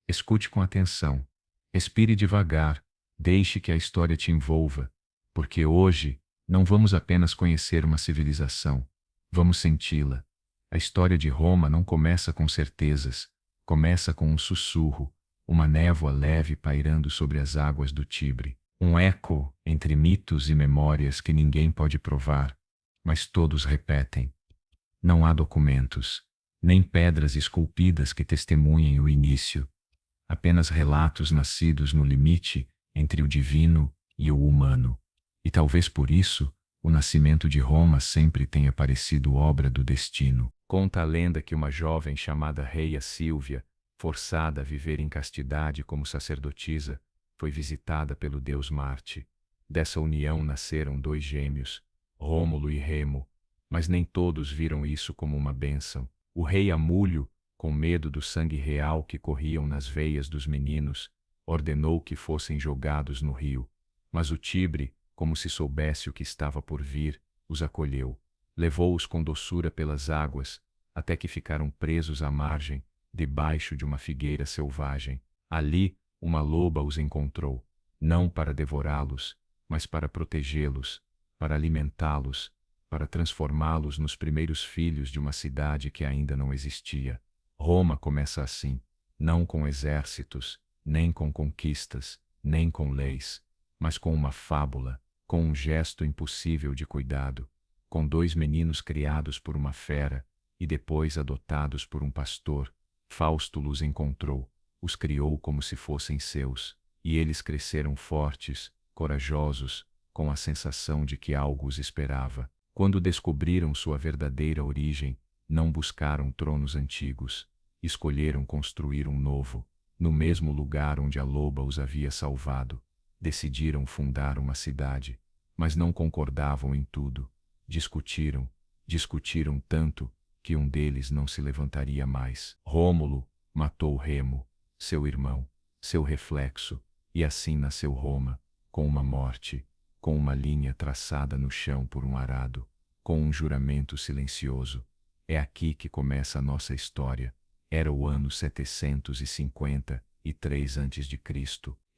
Escute com atenção. Respire devagar. Deixe que a história te envolva. Porque hoje, não vamos apenas conhecer uma civilização. Vamos senti-la. A história de Roma não começa com certezas. Começa com um sussurro, uma névoa leve pairando sobre as águas do Tibre. Um eco entre mitos e memórias que ninguém pode provar, mas todos repetem. Não há documentos, nem pedras esculpidas que testemunhem o início. Apenas relatos nascidos no limite entre o divino e o humano. E talvez por isso, o nascimento de Roma sempre tenha parecido obra do destino. Conta a lenda que uma jovem chamada Reia Sílvia, forçada a viver em castidade como sacerdotisa, foi visitada pelo deus Marte. Dessa união nasceram 2 gêmeos, Rômulo e Remo, mas nem todos viram isso como uma bênção. O rei Amúlio, com medo do sangue real que corriam nas veias dos meninos, ordenou que fossem jogados no rio. Mas o Tibre, como se soubesse o que estava por vir, os acolheu. Levou-os com doçura pelas águas, até que ficaram presos à margem, debaixo de uma figueira selvagem. Ali, uma loba os encontrou, não para devorá-los, mas para protegê-los, para alimentá-los, para transformá-los nos primeiros filhos de uma cidade que ainda não existia. Roma começa assim, não com exércitos, nem com conquistas, nem com leis, mas com uma fábula, com um gesto impossível de cuidado, com 2 meninos criados por uma fera e depois adotados por um pastor. Fausto os encontrou, os criou como se fossem seus, e eles cresceram fortes, corajosos, com a sensação de que algo os esperava. Quando descobriram sua verdadeira origem, não buscaram tronos antigos, escolheram construir um novo, no mesmo lugar onde a loba os havia salvado. Decidiram fundar uma cidade, mas não concordavam em tudo. Discutiram tanto, que um deles não se levantaria mais. Rômulo matou Remo, seu irmão, seu reflexo, e assim nasceu Roma, com uma morte, com uma linha traçada no chão por um arado, com um juramento silencioso. É aqui que começa a nossa história. Era o ano 753 a.C.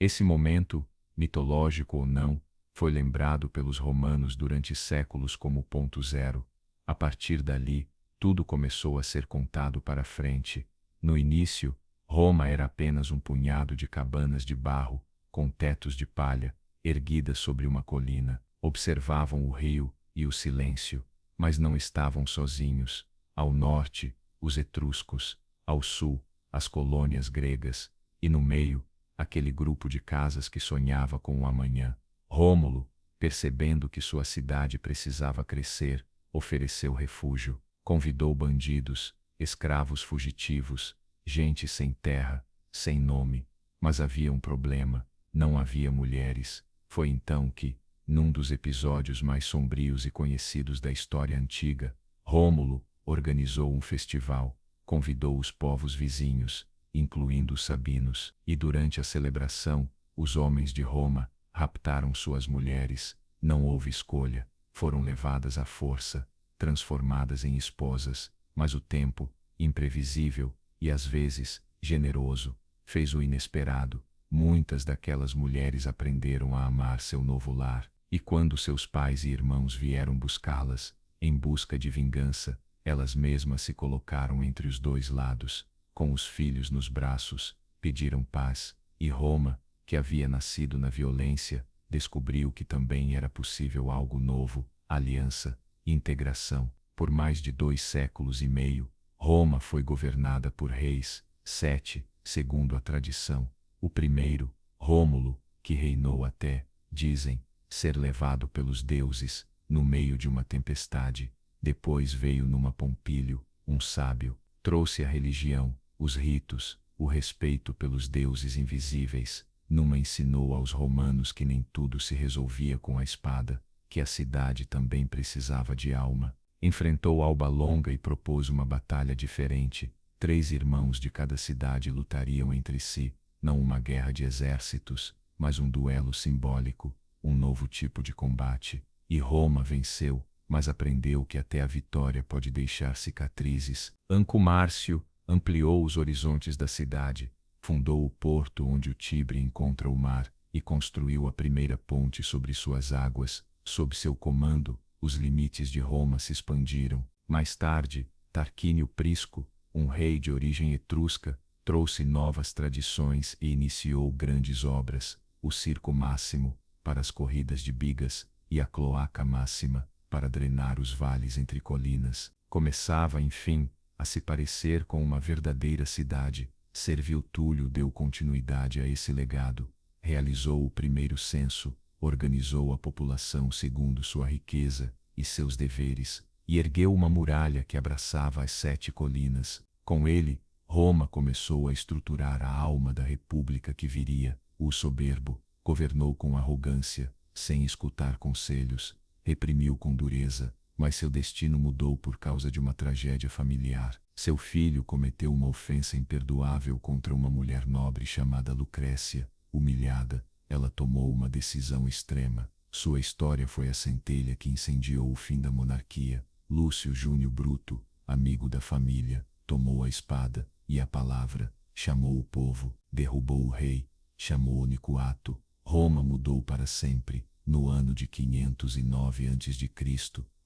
Esse momento, mitológico ou não, foi lembrado pelos romanos durante séculos como ponto zero. A partir dali, tudo começou a ser contado para frente. No início, Roma era apenas um punhado de cabanas de barro, com tetos de palha, erguidas sobre uma colina. Observavam o rio e o silêncio, mas não estavam sozinhos. Ao norte, os etruscos, ao sul, as colônias gregas, e no meio, aquele grupo de casas que sonhava com o amanhã. Rômulo, percebendo que sua cidade precisava crescer, ofereceu refúgio, convidou bandidos, escravos fugitivos, gente sem terra, sem nome. Mas havia um problema, não havia mulheres. Foi então que, num dos episódios mais sombrios e conhecidos da história antiga, Rômulo organizou um festival, convidou os povos vizinhos, incluindo os sabinos, e durante a celebração, os homens de Roma raptaram suas mulheres. Não houve escolha, foram levadas à força, transformadas em esposas, mas o tempo, imprevisível e às vezes generoso, fez o inesperado. Muitas daquelas mulheres aprenderam a amar seu novo lar, e quando seus pais e irmãos vieram buscá-las, em busca de vingança, elas mesmas se colocaram entre os 2 lados, com os filhos nos braços, pediram paz, e Roma, que havia nascido na violência, descobriu que também era possível algo novo: aliança, integração. Por mais de 2 séculos e meio, Roma foi governada por reis, 7, segundo a tradição. O primeiro, Rômulo, que reinou até, dizem, ser levado pelos deuses, no meio de uma tempestade. Depois veio Numa Pompílio, um sábio, trouxe a religião, os ritos, o respeito pelos deuses invisíveis. Numa ensinou aos romanos que nem tudo se resolvia com a espada, que a cidade também precisava de alma. Enfrentou Alba Longa e propôs uma batalha diferente. 3 irmãos de cada cidade lutariam entre si, não uma guerra de exércitos, mas um duelo simbólico, um novo tipo de combate. E Roma venceu, mas aprendeu que até a vitória pode deixar cicatrizes. Anco Márcio ampliou os horizontes da cidade, fundou o porto onde o Tibre encontra o mar e construiu a primeira ponte sobre suas águas. Sob seu comando, os limites de Roma se expandiram. Mais tarde, Tarquínio Prisco, um rei de origem etrusca, trouxe novas tradições e iniciou grandes obras: o Circo Máximo, para as corridas de bigas, e a Cloaca Máxima, para drenar os vales entre colinas. Começava, enfim, a se parecer com uma verdadeira cidade. Servil Túlio deu continuidade a esse legado, realizou o primeiro censo, organizou a população segundo sua riqueza e seus deveres, e ergueu uma muralha que abraçava as 7 colinas. Com ele, Roma começou a estruturar a alma da república que viria. O soberbo governou com arrogância, sem escutar conselhos, reprimiu com dureza, mas seu destino mudou por causa de uma tragédia familiar. Seu filho cometeu uma ofensa imperdoável contra uma mulher nobre chamada Lucrécia. Humilhada, ela tomou uma decisão extrema. Sua história foi a centelha que incendiou o fim da monarquia. Lúcio Júnior Bruto, amigo da família, tomou a espada e a palavra, chamou o povo, derrubou o rei, chamou Nicuato. Roma mudou para sempre. No ano de 509 a.C.,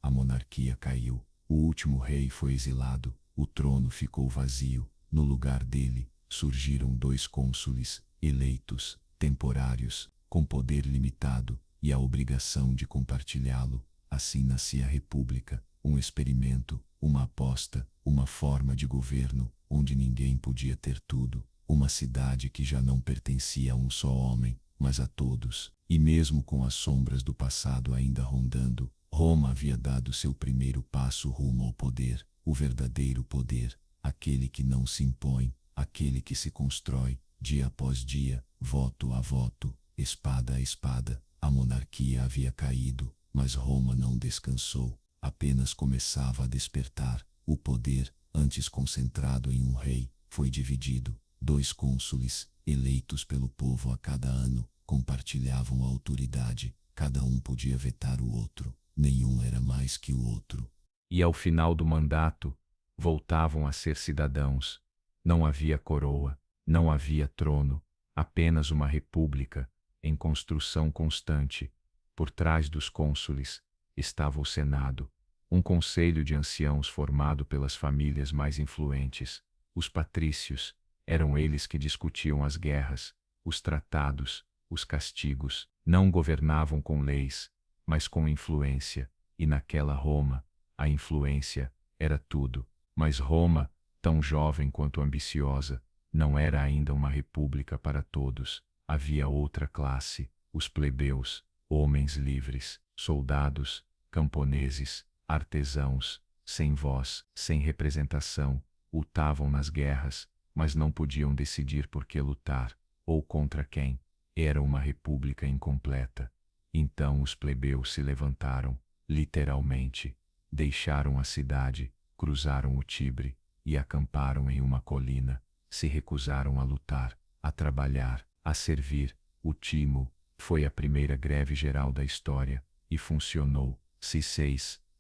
a monarquia caiu. O último rei foi exilado. O trono ficou vazio. No lugar dele, surgiram 2 cônsules, eleitos, temporários, com poder limitado e a obrigação de compartilhá-lo. Assim nascia a República, um experimento, uma aposta, uma forma de governo, onde ninguém podia ter tudo, uma cidade que já não pertencia a um só homem, mas a todos. E mesmo com as sombras do passado ainda rondando, Roma havia dado seu primeiro passo rumo ao poder, o verdadeiro poder, aquele que não se impõe, aquele que se constrói, dia após dia, voto a voto, espada a espada. A monarquia havia caído, mas Roma não descansou, apenas começava a despertar. O poder, antes concentrado em um rei, foi dividido. 2 cônsules, eleitos pelo povo a cada ano, compartilhavam a autoridade. Cada um podia vetar o outro. Nenhum era mais que o outro. E ao final do mandato, voltavam a ser cidadãos. Não havia coroa, não havia trono, apenas uma república, em construção constante. Por trás dos cônsules, estava o Senado, um conselho de anciãos formado pelas famílias mais influentes. Os patrícios, eram eles que discutiam as guerras, os tratados, os castigos. Não governavam com leis, mas com influência, e naquela Roma, a influência era tudo. Mas Roma, tão jovem quanto ambiciosa, não era ainda uma república para todos. Havia outra classe, os plebeus, homens livres, soldados, camponeses, artesãos, sem voz, sem representação, lutavam nas guerras, mas não podiam decidir por que lutar, ou contra quem. Era uma república incompleta. Então os plebeus se levantaram, literalmente, deixaram a cidade, cruzaram o Tibre e acamparam em uma colina. Se recusaram a lutar, a trabalhar, a servir. O timo foi a primeira greve geral da história e funcionou.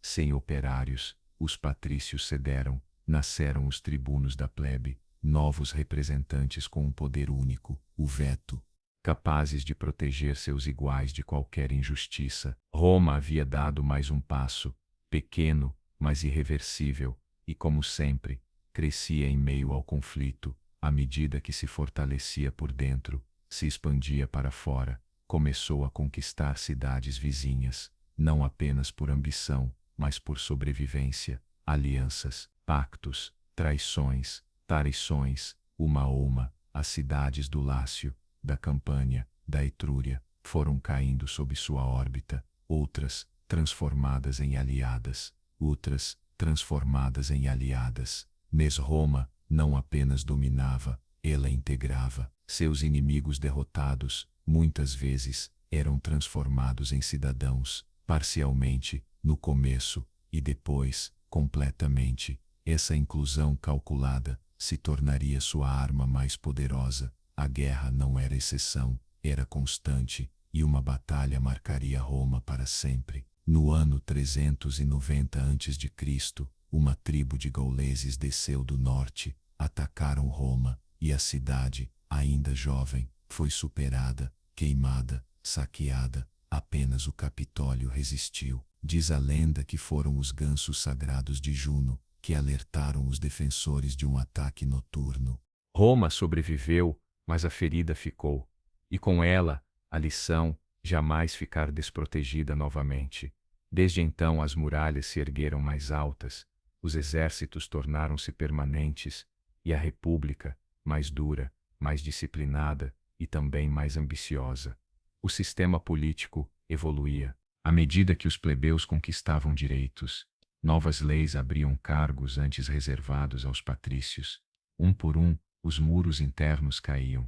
Sem operários, os patrícios cederam, nasceram os tribunos da plebe, novos representantes com um poder único, o veto, capazes de proteger seus iguais de qualquer injustiça. Roma havia dado mais um passo, pequeno, mas irreversível, e como sempre, crescia em meio ao conflito. À medida que se fortalecia por dentro, se expandia para fora, começou a conquistar cidades vizinhas, não apenas por ambição, mas por sobrevivência. Alianças, pactos, traições, uma a uma, as cidades do Lácio, da Campânia, da Etrúria, foram caindo sob sua órbita, outras, transformadas em aliadas, outras, transformadas em aliadas. Mas Roma não apenas dominava, ela integrava. Seus inimigos derrotados, muitas vezes, eram transformados em cidadãos, parcialmente, no começo, e depois, completamente. Essa inclusão calculada se tornaria sua arma mais poderosa. A guerra não era exceção, era constante, e uma batalha marcaria Roma para sempre. No ano 390 a.C., uma tribo de gauleses desceu do norte, atacaram Roma, e a cidade, ainda jovem, foi superada, queimada, saqueada. Apenas o Capitólio resistiu. Diz a lenda que foram os gansos sagrados de Juno que alertaram os defensores de um ataque noturno. Roma sobreviveu, mas a ferida ficou, e com ela, a lição: jamais ficar desprotegida novamente. Desde então as muralhas se ergueram mais altas, os exércitos tornaram-se permanentes, e a república, mais dura, mais disciplinada e também mais ambiciosa. O sistema político evoluía. À medida que os plebeus conquistavam direitos, novas leis abriam cargos antes reservados aos patrícios. Um por um, os muros internos caíam,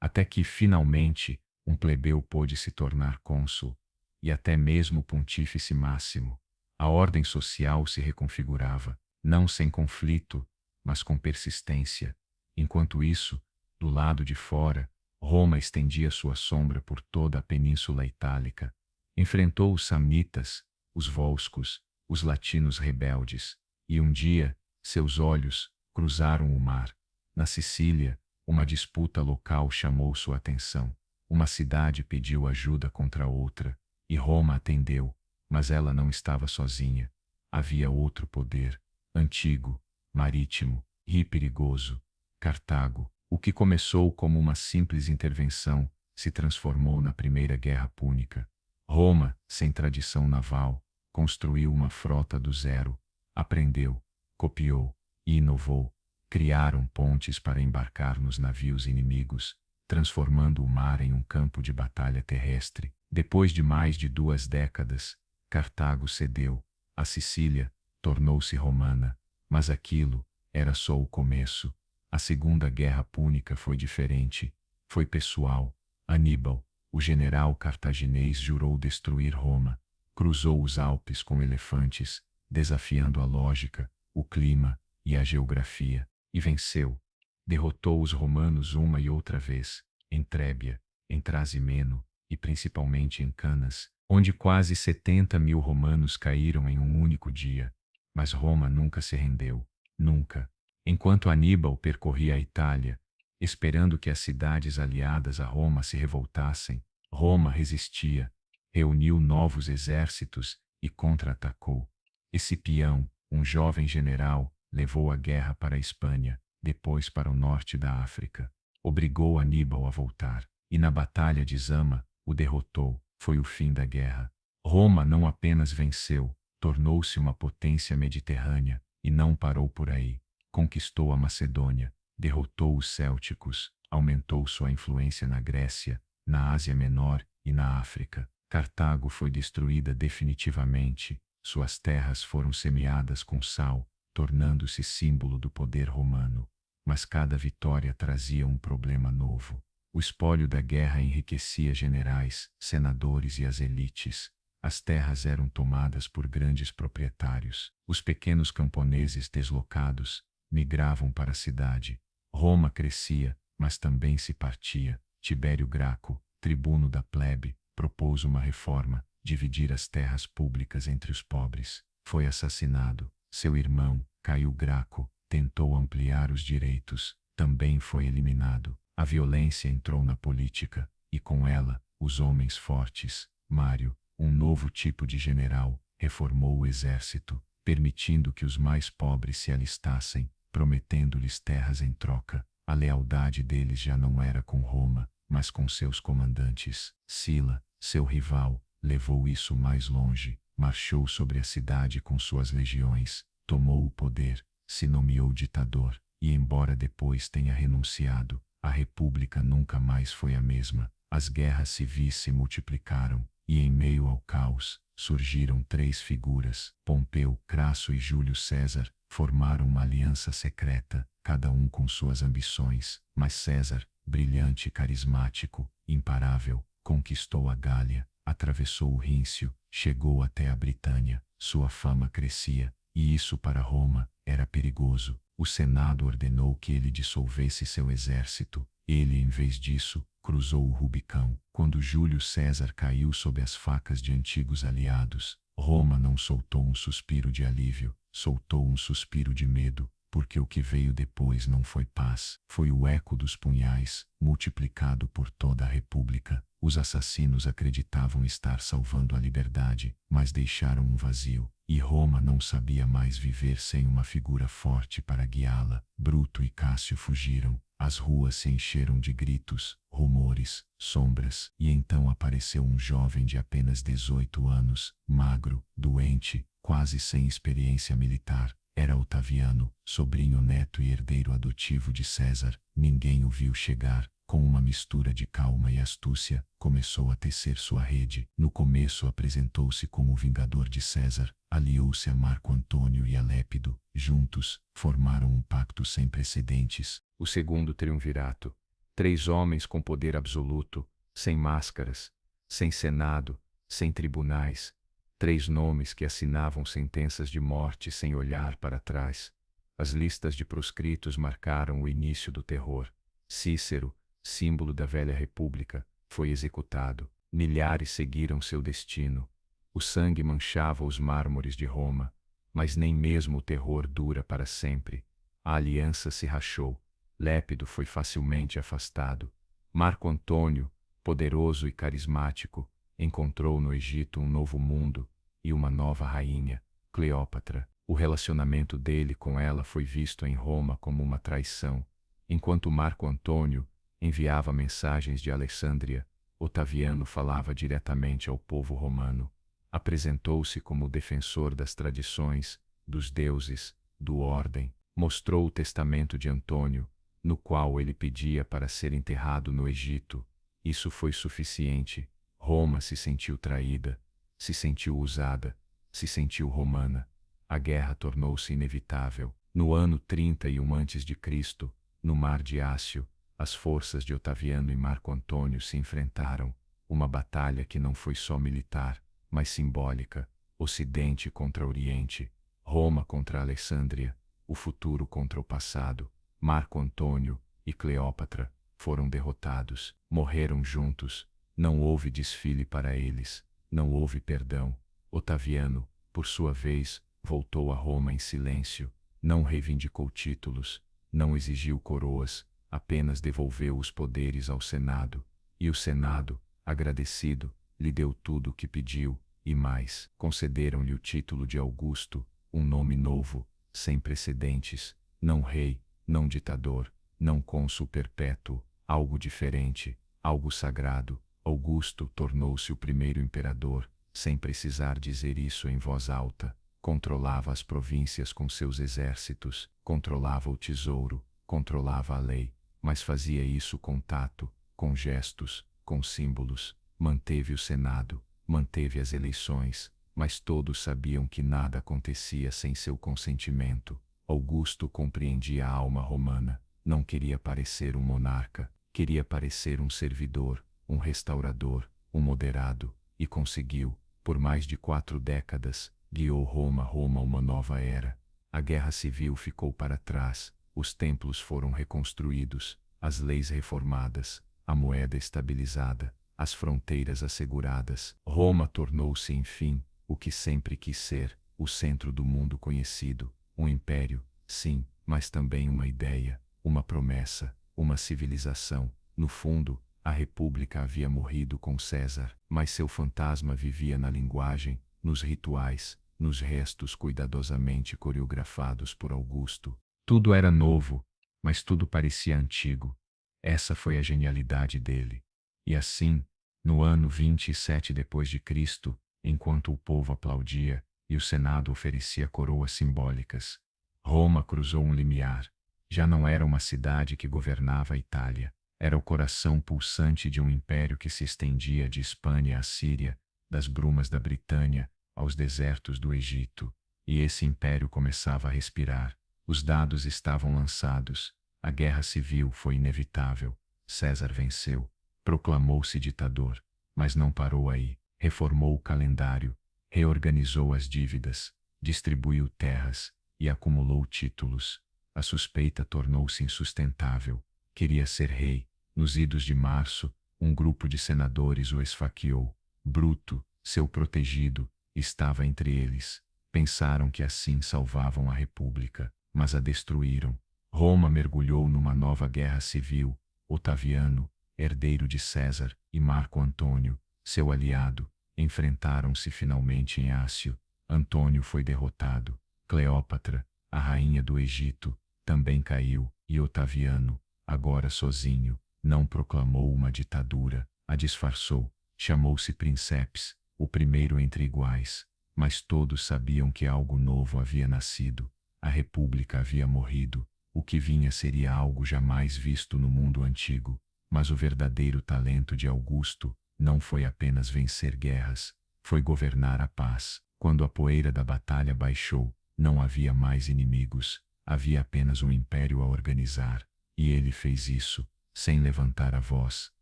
até que, finalmente, um plebeu pôde se tornar cônsul, e até mesmo pontífice máximo. A ordem social se reconfigurava, não sem conflito, mas com persistência. Enquanto isso, do lado de fora, Roma estendia sua sombra por toda a Península Itálica. Enfrentou os samnitas, os volscos, os latinos rebeldes, e um dia, seus olhos cruzaram o mar. Na Sicília, uma disputa local chamou sua atenção. Uma cidade pediu ajuda contra outra, e Roma atendeu, mas ela não estava sozinha. Havia outro poder, antigo, marítimo e perigoso: Cartago. O que começou como uma simples intervenção se transformou na Primeira Guerra Púnica. Roma, sem tradição naval, construiu uma frota do zero, aprendeu, copiou e inovou. Criaram pontes para embarcar nos navios inimigos, transformando o mar em um campo de batalha terrestre. Depois de mais de 2 décadas, Cartago cedeu. A Sicília tornou-se romana, mas aquilo era só o começo. A Segunda Guerra Púnica foi diferente. Foi pessoal. Aníbal, o general cartaginês, jurou destruir Roma. Cruzou os Alpes com elefantes, desafiando a lógica, o clima e a geografia. E venceu. Derrotou os romanos uma e outra vez, em Trébia, em Trasimeno e principalmente em Canas, onde quase 70.000 romanos caíram em um único dia. Mas Roma nunca se rendeu. Nunca. Enquanto Aníbal percorria a Itália, esperando que as cidades aliadas a Roma se revoltassem, Roma resistia, reuniu novos exércitos e contra-atacou. Escipião, um jovem general, levou a guerra para a Espanha, depois para o norte da África. Obrigou Aníbal a voltar, e na Batalha de Zama, o derrotou. Foi o fim da guerra. Roma não apenas venceu, tornou-se uma potência mediterrânea, e não parou por aí. Conquistou a Macedônia, derrotou os célticos, aumentou sua influência na Grécia, na Ásia Menor e na África. Cartago foi destruída definitivamente, suas terras foram semeadas com sal, tornando-se símbolo do poder romano. Mas cada vitória trazia um problema novo. O espólio da guerra enriquecia generais, senadores e as elites. As terras eram tomadas por grandes proprietários. Os pequenos camponeses deslocados migravam para a cidade. Roma crescia, mas também se partia. Tibério Graco, tribuno da plebe, propôs uma reforma: dividir as terras públicas entre os pobres. Foi assassinado. Seu irmão, Caio Graco, tentou ampliar os direitos, também foi eliminado. A violência entrou na política, e com ela, os homens fortes. Mário, um novo tipo de general, reformou o exército, permitindo que os mais pobres se alistassem, prometendo-lhes terras em troca. A lealdade deles já não era com Roma, mas com seus comandantes. Sila, seu rival, levou isso mais longe. Marchou sobre a cidade com suas legiões, tomou o poder, se nomeou ditador, e embora depois tenha renunciado, a república nunca mais foi a mesma. As guerras civis se multiplicaram, e em meio ao caos, surgiram 3 figuras: Pompeu, Crasso e Júlio César. Formaram uma aliança secreta, cada um com suas ambições, mas César, brilhante e carismático, imparável, conquistou a Gália, atravessou o Ríncio, chegou até a Britânia. Sua fama crescia, e isso para Roma era perigoso. O Senado ordenou que ele dissolvesse seu exército. Ele, em vez disso, cruzou o Rubicão. Quando Júlio César caiu sob as facas de antigos aliados, Roma não soltou um suspiro de alívio, soltou um suspiro de medo, porque o que veio depois não foi paz, foi o eco dos punhais, multiplicado por toda a república. Os assassinos acreditavam estar salvando a liberdade, mas deixaram um vazio, e Roma não sabia mais viver sem uma figura forte para guiá-la. Bruto e Cássio fugiram. As ruas se encheram de gritos, rumores, sombras, e então apareceu um jovem de apenas 18 anos, magro, doente, quase sem experiência militar. Era Otaviano, sobrinho neto e herdeiro adotivo de César. Ninguém o viu chegar. Com uma mistura de calma e astúcia, começou a tecer sua rede. No começo apresentou-se como o vingador de César, aliou-se a Marco Antônio e a Lépido. Juntos, formaram um pacto sem precedentes. O segundo triunvirato. 3 homens com poder absoluto, sem máscaras, sem senado, sem tribunais. 3 nomes que assinavam sentenças de morte sem olhar para trás. As listas de proscritos marcaram o início do terror. Cícero, símbolo da velha república, foi executado. Milhares seguiram seu destino. O sangue manchava os mármores de Roma, mas nem mesmo o terror dura para sempre. A aliança se rachou. Lépido foi facilmente afastado. Marco Antônio, poderoso e carismático, encontrou no Egito um novo mundo e uma nova rainha, Cleópatra. O relacionamento dele com ela foi visto em Roma como uma traição. Enquanto Marco Antônio enviava mensagens de Alessandria, Otaviano falava diretamente ao povo romano. Apresentou-se como defensor das tradições, dos deuses, do ordem. Mostrou o testamento de Antônio, no qual ele pedia para ser enterrado no Egito. Isso foi suficiente. Roma se sentiu traída, se sentiu usada, se sentiu romana. A guerra tornou-se inevitável. No ano 31 a.C., no Mar de Ácio, as forças de Otaviano e Marco Antônio se enfrentaram. Uma batalha que não foi só militar, mas simbólica. Ocidente contra Oriente, Roma contra Alessandria, o futuro contra o passado. Marco Antônio e Cleópatra foram derrotados, morreram juntos. Não houve desfile para eles, não houve perdão. Otaviano, por sua vez, voltou a Roma em silêncio, não reivindicou títulos, não exigiu coroas, apenas devolveu os poderes ao Senado. E o Senado, agradecido, lhe deu tudo o que pediu, e mais, concederam-lhe o título de Augusto, um nome novo, sem precedentes, não rei, não ditador, não cônsul perpétuo, algo diferente, algo sagrado. Augusto tornou-se o primeiro imperador, sem precisar dizer isso em voz alta. Controlava as províncias com seus exércitos, controlava o tesouro, controlava a lei, mas fazia isso com tato, com gestos, com símbolos. Manteve o Senado, manteve as eleições, mas todos sabiam que nada acontecia sem seu consentimento. Augusto compreendia a alma romana, não queria parecer um monarca, queria parecer um servidor, um restaurador, um moderado, e conseguiu. Por mais de 4 décadas, guiou Roma a uma nova era. A guerra civil ficou para trás, os templos foram reconstruídos, as leis reformadas, a moeda estabilizada, as fronteiras asseguradas. Roma tornou-se, enfim, o que sempre quis ser, o centro do mundo conhecido, um império, sim, mas também uma ideia, uma promessa, uma civilização. No fundo, a república havia morrido com César, mas seu fantasma vivia na linguagem, nos rituais, nos restos cuidadosamente coreografados por Augusto. Tudo era novo, mas tudo parecia antigo. Essa foi a genialidade dele. E assim, no ano 27 depois de Cristo, enquanto o povo aplaudia e o Senado oferecia coroas simbólicas, Roma cruzou um limiar. Já não era uma cidade que governava a Itália. Era o coração pulsante de um império que se estendia de Espanha à Síria, das brumas da Britânia aos desertos do Egito. E esse império começava a respirar. Os dados estavam lançados. A guerra civil foi inevitável. César venceu. Proclamou-se ditador. Mas não parou aí. Reformou o calendário, reorganizou as dívidas, distribuiu terras e acumulou títulos. A suspeita tornou-se insustentável. Queria ser rei. Nos idos de março, um grupo de senadores o esfaqueou. Bruto, seu protegido, estava entre eles. Pensaram que assim salvavam a república. mas a destruíram. Roma mergulhou numa nova guerra civil. Otaviano, herdeiro de César, e Marco Antônio, seu aliado, enfrentaram-se finalmente em Ácio. Antônio foi derrotado. Cleópatra, a rainha do Egito, também caiu, e Otaviano, agora sozinho, não proclamou uma ditadura, a disfarçou. Chamou-se Princeps, o primeiro entre iguais. Mas todos sabiam que algo novo havia nascido. A república havia morrido. O que vinha seria algo jamais visto no mundo antigo. Mas o verdadeiro talento de Augusto não foi apenas vencer guerras, foi governar a paz. Quando a poeira da batalha baixou, não havia mais inimigos, havia apenas um império a organizar. E ele fez isso, sem levantar a voz.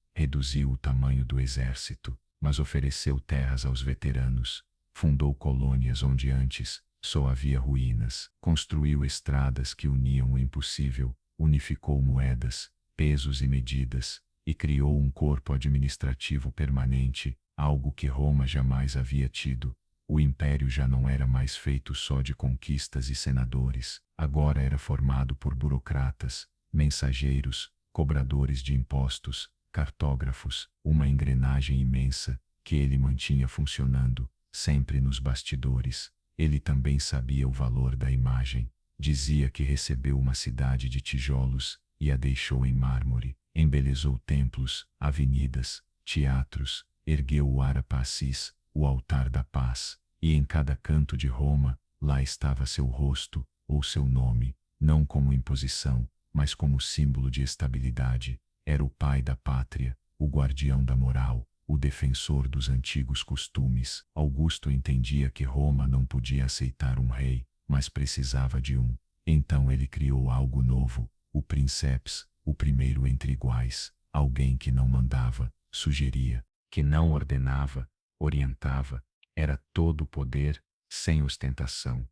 Reduziu o tamanho do exército, mas ofereceu terras aos veteranos. Fundou colônias onde antes só havia ruínas. Construiu estradas que uniam o impossível. Unificou moedas, pesos e medidas, e criou um corpo administrativo permanente, algo que Roma jamais havia tido. O império já não era mais feito só de conquistas e senadores, agora era formado por burocratas, mensageiros, cobradores de impostos, cartógrafos, uma engrenagem imensa, que ele mantinha funcionando, sempre nos bastidores. Ele também sabia o valor da imagem. Dizia que recebeu uma cidade de tijolos e a deixou em mármore. Embelezou templos, avenidas, teatros, ergueu o Ara Pacis, o altar da paz, e em cada canto de Roma, lá estava seu rosto, ou seu nome, não como imposição, mas como símbolo de estabilidade. Era o pai da pátria, o guardião da moral, o defensor dos antigos costumes. Augusto entendia que Roma não podia aceitar um rei, mas precisava de um. Então ele criou algo novo, o Princeps, o primeiro entre iguais, alguém que não mandava, sugeria, que não ordenava, orientava, era todo o poder, sem ostentação.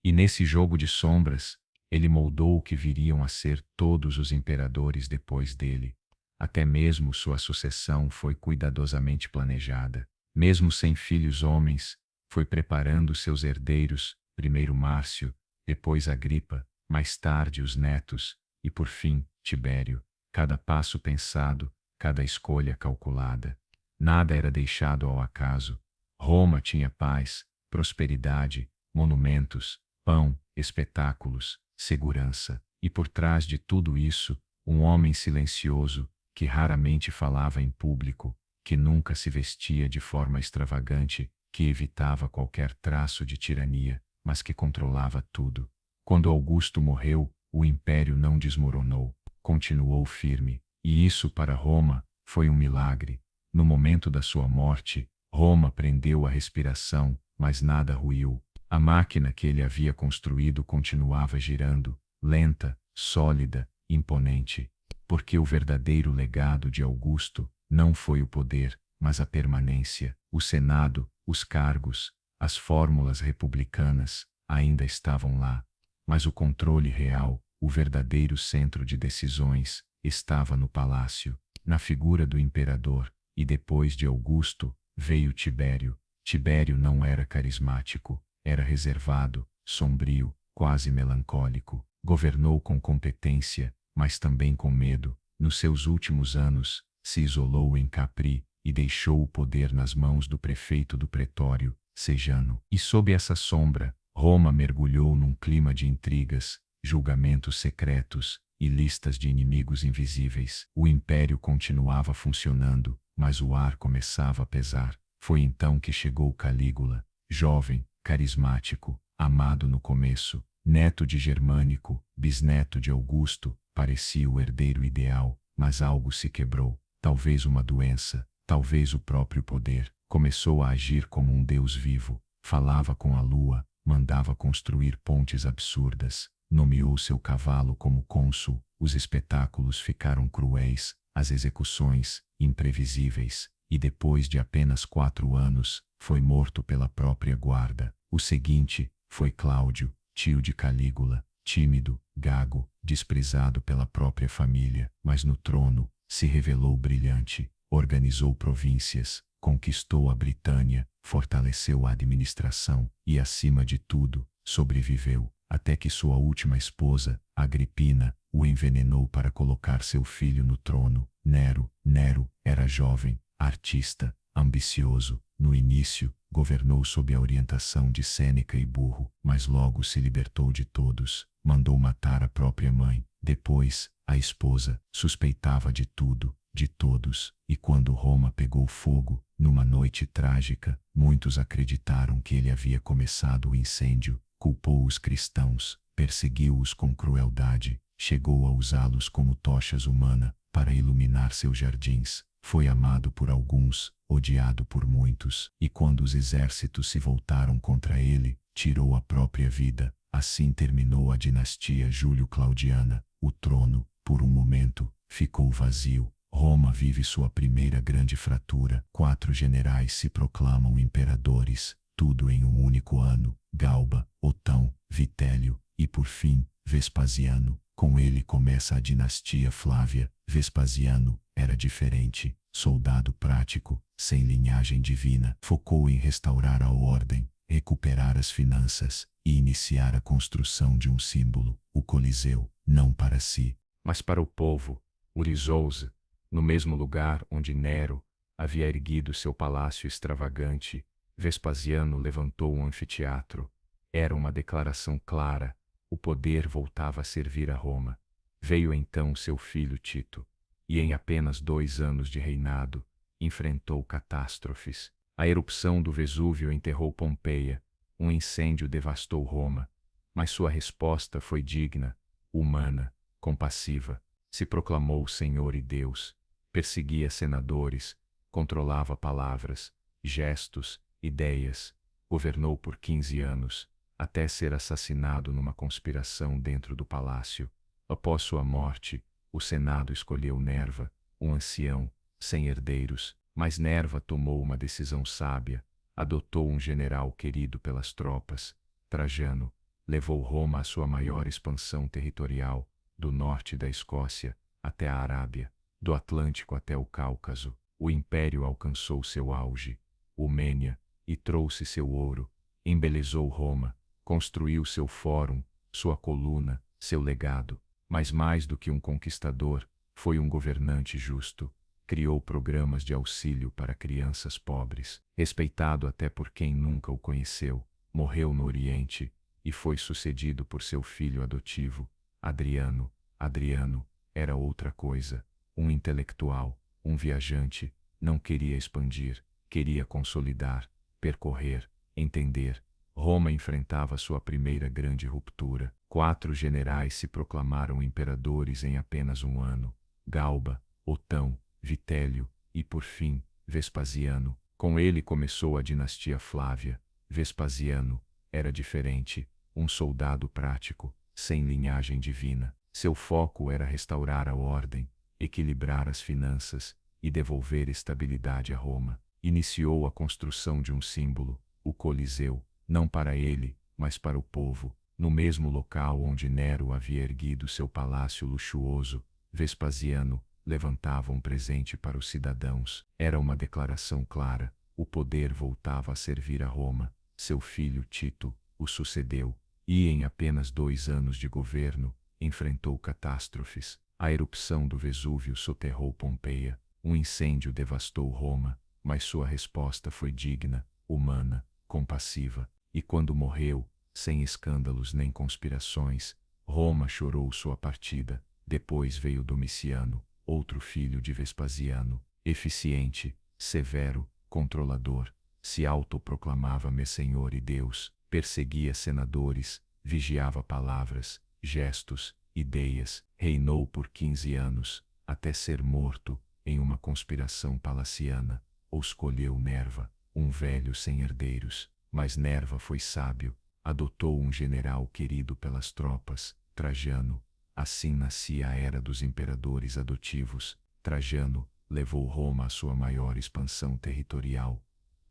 E nesse jogo de sombras, ele moldou o que viriam a ser todos os imperadores depois dele. Até mesmo sua sucessão foi cuidadosamente planejada. Mesmo sem filhos homens, foi preparando seus herdeiros, primeiro Márcio, depois Agripa, mais tarde os netos, e por fim, Tibério. Cada passo pensado, cada escolha calculada. Nada era deixado ao acaso. Roma tinha paz, prosperidade, monumentos, pão, espetáculos, segurança. E por trás de tudo isso, um homem silencioso, que raramente falava em público, que nunca se vestia de forma extravagante, que evitava qualquer traço de tirania, mas que controlava tudo. Quando Augusto morreu, o império não desmoronou, continuou firme, e isso para Roma foi um milagre. No momento da sua morte, Roma prendeu a respiração, mas nada ruiu. A máquina que ele havia construído continuava girando, lenta, sólida, imponente. Porque o verdadeiro legado de Augusto não foi o poder, mas a permanência. O Senado, os cargos, as fórmulas republicanas ainda estavam lá. Mas o controle real, o verdadeiro centro de decisões, estava no palácio, na figura do imperador. E depois de Augusto, veio Tibério. Tibério não era carismático, era reservado, sombrio, quase melancólico. Governou com competência, mas também com medo. Nos seus últimos anos, se isolou em Capri e deixou o poder nas mãos do prefeito do pretório, Sejano. E sob essa sombra, Roma mergulhou num clima de intrigas, julgamentos secretos e listas de inimigos invisíveis. O império continuava funcionando, mas o ar começava a pesar. Foi então que chegou Calígula, jovem, carismático, amado no começo, neto de Germânico, bisneto de Augusto, parecia o herdeiro ideal, mas algo se quebrou, talvez uma doença, talvez o próprio poder. Começou a agir como um deus vivo, falava com a lua, mandava construir pontes absurdas, nomeou seu cavalo como cônsul. Os espetáculos ficaram cruéis, as execuções, imprevisíveis, e depois de apenas 4 anos, foi morto pela própria guarda. O seguinte foi Cláudio, tio de Calígula, tímido, gago, desprezado pela própria família, mas no trono, se revelou brilhante, organizou províncias, conquistou a Britânia, fortaleceu a administração e, acima de tudo, sobreviveu. até que sua última esposa, Agripina, o envenenou para colocar seu filho no trono. Nero era jovem, artista, ambicioso. No início, governou sob a orientação de Sêneca e Burro, mas logo se libertou de todos. Mandou matar a própria mãe. Depois, a esposa suspeitava de tudo, de todos, e quando Roma pegou fogo, numa noite trágica, muitos acreditaram que ele havia começado o incêndio, culpou os cristãos, perseguiu-os com crueldade, chegou a usá-los como tochas humanas para iluminar seus jardins. Foi amado por alguns, odiado por muitos, e quando os exércitos se voltaram contra ele, tirou a própria vida. Assim terminou a dinastia Júlio-Claudiana. O trono, por um momento, ficou vazio. Roma vive sua primeira grande fratura. 4 generais se proclamam imperadores, tudo em um único ano: Galba, Otão, Vitélio e, por fim, Vespasiano. Com ele começa a dinastia Flávia. Vespasiano era diferente, soldado prático, sem linhagem divina. Focou em restaurar a ordem, recuperar as finanças e iniciar a construção de um símbolo, o Coliseu, não para si, mas para o povo. Urizou-se, no mesmo lugar onde Nero havia erguido seu palácio extravagante. Vespasiano levantou um anfiteatro. Era uma declaração clara: o poder voltava a servir a Roma. Veio então seu filho Tito, e em apenas 2 anos de reinado, enfrentou catástrofes. A erupção do Vesúvio enterrou Pompeia, um incêndio devastou Roma, mas sua resposta foi digna, humana, compassiva. Se proclamou Senhor e Deus, perseguia senadores, controlava palavras, gestos, ideias, governou por 15 anos, até ser assassinado numa conspiração dentro do palácio. Após sua morte, o Senado escolheu Nerva, um ancião, sem herdeiros, mas Nerva tomou uma decisão sábia, adotou um general querido pelas tropas. Trajano levou Roma à sua maior expansão territorial, do norte da Escócia até a Arábia, do Atlântico até o Cáucaso. O império alcançou seu auge, Humênia, e trouxe seu ouro, embelezou Roma, construiu seu fórum, sua coluna, seu legado. Mas mais do que um conquistador, foi um governante justo. Criou programas de auxílio para crianças pobres, respeitado até por quem nunca o conheceu. Morreu no Oriente e foi sucedido por seu filho adotivo, Adriano. Adriano era outra coisa, um intelectual, um viajante. Não queria expandir, queria consolidar, percorrer, entender. Roma enfrentava sua primeira grande ruptura. 4 generais se proclamaram imperadores em apenas um ano: Galba, Otão, Vitélio e, por fim, Vespasiano. Com ele começou a dinastia Flávia. Vespasiano era diferente, um soldado prático, sem linhagem divina. Seu foco era restaurar a ordem, equilibrar as finanças e devolver estabilidade a Roma. Iniciou a construção de um símbolo, o Coliseu, não para ele, mas para o povo. No mesmo local onde Nero havia erguido seu palácio luxuoso, Vespasiano levantava um presente para os cidadãos. Era uma declaração clara: o poder voltava a servir a Roma. Seu filho Tito o sucedeu, e em apenas 2 anos de governo, enfrentou catástrofes. A erupção do Vesúvio soterrou Pompeia, um incêndio devastou Roma, mas sua resposta foi digna, humana, compassiva. E quando morreu, sem escândalos nem conspirações, Roma chorou sua partida. Depois veio Domiciano, outro filho de Vespasiano, eficiente, severo, controlador, se autoproclamava Senhor e Deus, perseguia senadores, vigiava palavras, gestos, ideias. Reinou por 15 anos, até ser morto, em uma conspiração palaciana. Ou escolheu Nerva, um velho sem herdeiros. Mas Nerva foi sábio, adotou um general querido pelas tropas, Trajano. Assim nascia a era dos imperadores adotivos. Trajano levou Roma à sua maior expansão territorial,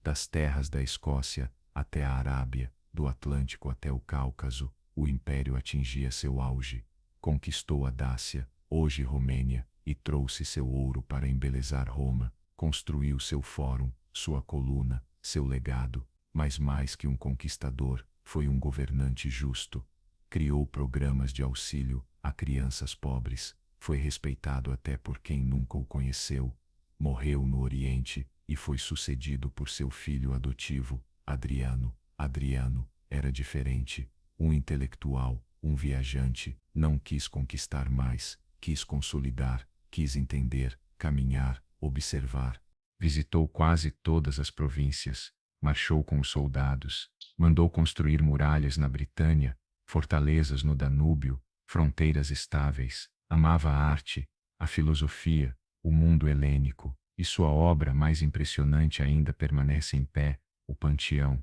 das terras da Escócia até a Arábia, do Atlântico até o Cáucaso. O império atingia seu auge. Conquistou a Dácia, hoje Romênia, e trouxe seu ouro para embelezar Roma. Construiu seu fórum, sua coluna, seu legado. Mas mais que um conquistador, foi um governante justo. criou programas de auxílio a crianças pobres, foi respeitado até por quem nunca o conheceu, morreu no Oriente e foi sucedido por seu filho adotivo, Adriano. Adriano era diferente, um intelectual, um viajante, não quis conquistar mais, quis consolidar, quis entender, caminhar, observar. Visitou quase todas as províncias, marchou com os soldados, mandou construir muralhas na Britânia, fortalezas no Danúbio, fronteiras estáveis, amava a arte, a filosofia, o mundo helênico, e sua obra mais impressionante ainda permanece em pé, o Panteão.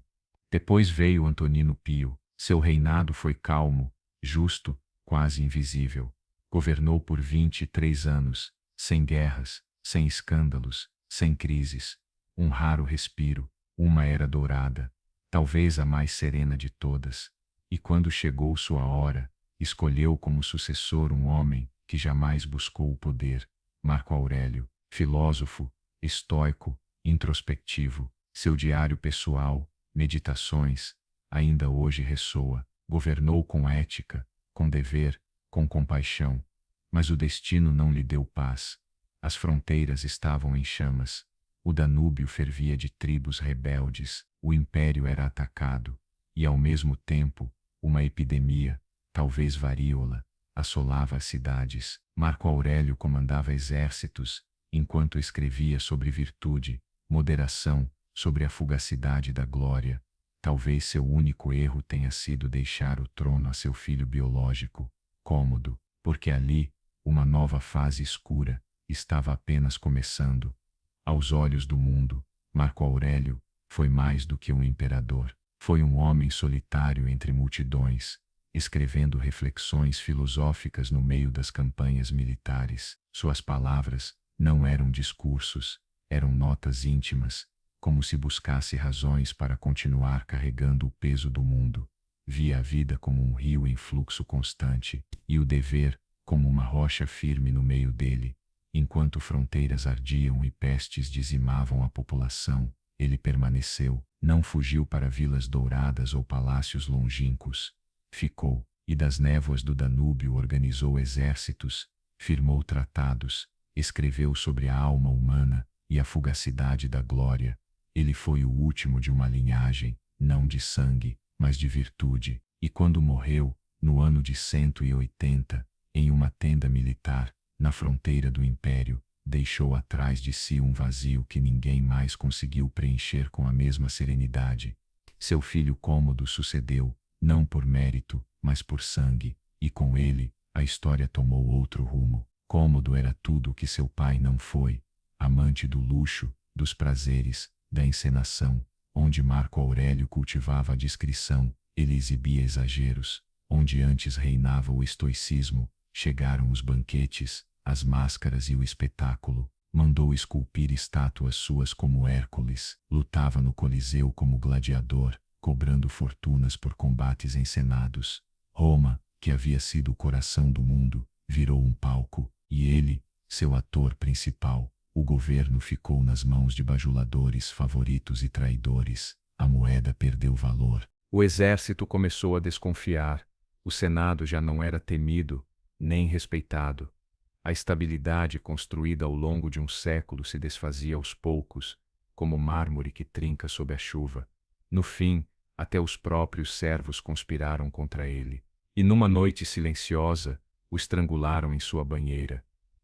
Depois veio Antonino Pio, seu reinado foi calmo, justo, quase invisível. Governou por 23 anos, sem guerras, sem escândalos, sem crises, um raro respiro, uma era dourada, talvez a mais serena de todas. E quando chegou sua hora, escolheu como sucessor um homem que jamais buscou o poder, Marco Aurélio, filósofo, estoico, introspectivo, seu diário pessoal, meditações, ainda hoje ressoa, governou com ética, com dever, com compaixão, mas o destino não lhe deu paz. As fronteiras estavam em chamas, o Danúbio fervia de tribos rebeldes, o império era atacado, e ao mesmo tempo, uma epidemia, talvez varíola, assolava as cidades. Marco Aurélio comandava exércitos, enquanto escrevia sobre virtude, moderação, sobre a fugacidade da glória. Talvez seu único erro tenha sido deixar o trono a seu filho biológico, Cômodo, porque ali, uma nova fase escura, estava apenas começando. Aos olhos do mundo, Marco Aurélio foi mais do que um imperador. Foi um homem solitário entre multidões, escrevendo reflexões filosóficas no meio das campanhas militares. Suas palavras não eram discursos, eram notas íntimas, como se buscasse razões para continuar carregando o peso do mundo. Via a vida como um rio em fluxo constante, e o dever como uma rocha firme no meio dele. Enquanto fronteiras ardiam e pestes dizimavam a população, ele permaneceu, não fugiu para vilas douradas ou palácios longínquos. Ficou, e das névoas do Danúbio organizou exércitos, firmou tratados, escreveu sobre a alma humana e a fugacidade da glória. Ele foi o último de uma linhagem, não de sangue, mas de virtude, e quando morreu, no ano de 180, em uma tenda militar, na fronteira do império, deixou atrás de si um vazio que ninguém mais conseguiu preencher com a mesma serenidade. Seu filho Cômodo sucedeu, não por mérito, mas por sangue, e com ele, a história tomou outro rumo. Cômodo era tudo o que seu pai não foi, amante do luxo, dos prazeres, da encenação. Onde Marco Aurélio cultivava a discrição, ele exibia exageros. Onde antes reinava o estoicismo, chegaram os banquetes, as máscaras e o espetáculo. Mandou esculpir estátuas suas como Hércules, lutava no Coliseu como gladiador, cobrando fortunas por combates encenados. Roma, que havia sido o coração do mundo, virou um palco, e ele, seu ator principal. O governo ficou nas mãos de bajuladores, favoritos e traidores. A moeda perdeu valor. O exército começou a desconfiar. O Senado já não era temido, nem respeitado. A estabilidade construída ao longo de um século se desfazia aos poucos, como mármore que trinca sob a chuva. No fim, até os próprios servos conspiraram contra ele. E numa noite silenciosa, o estrangularam em sua banheira.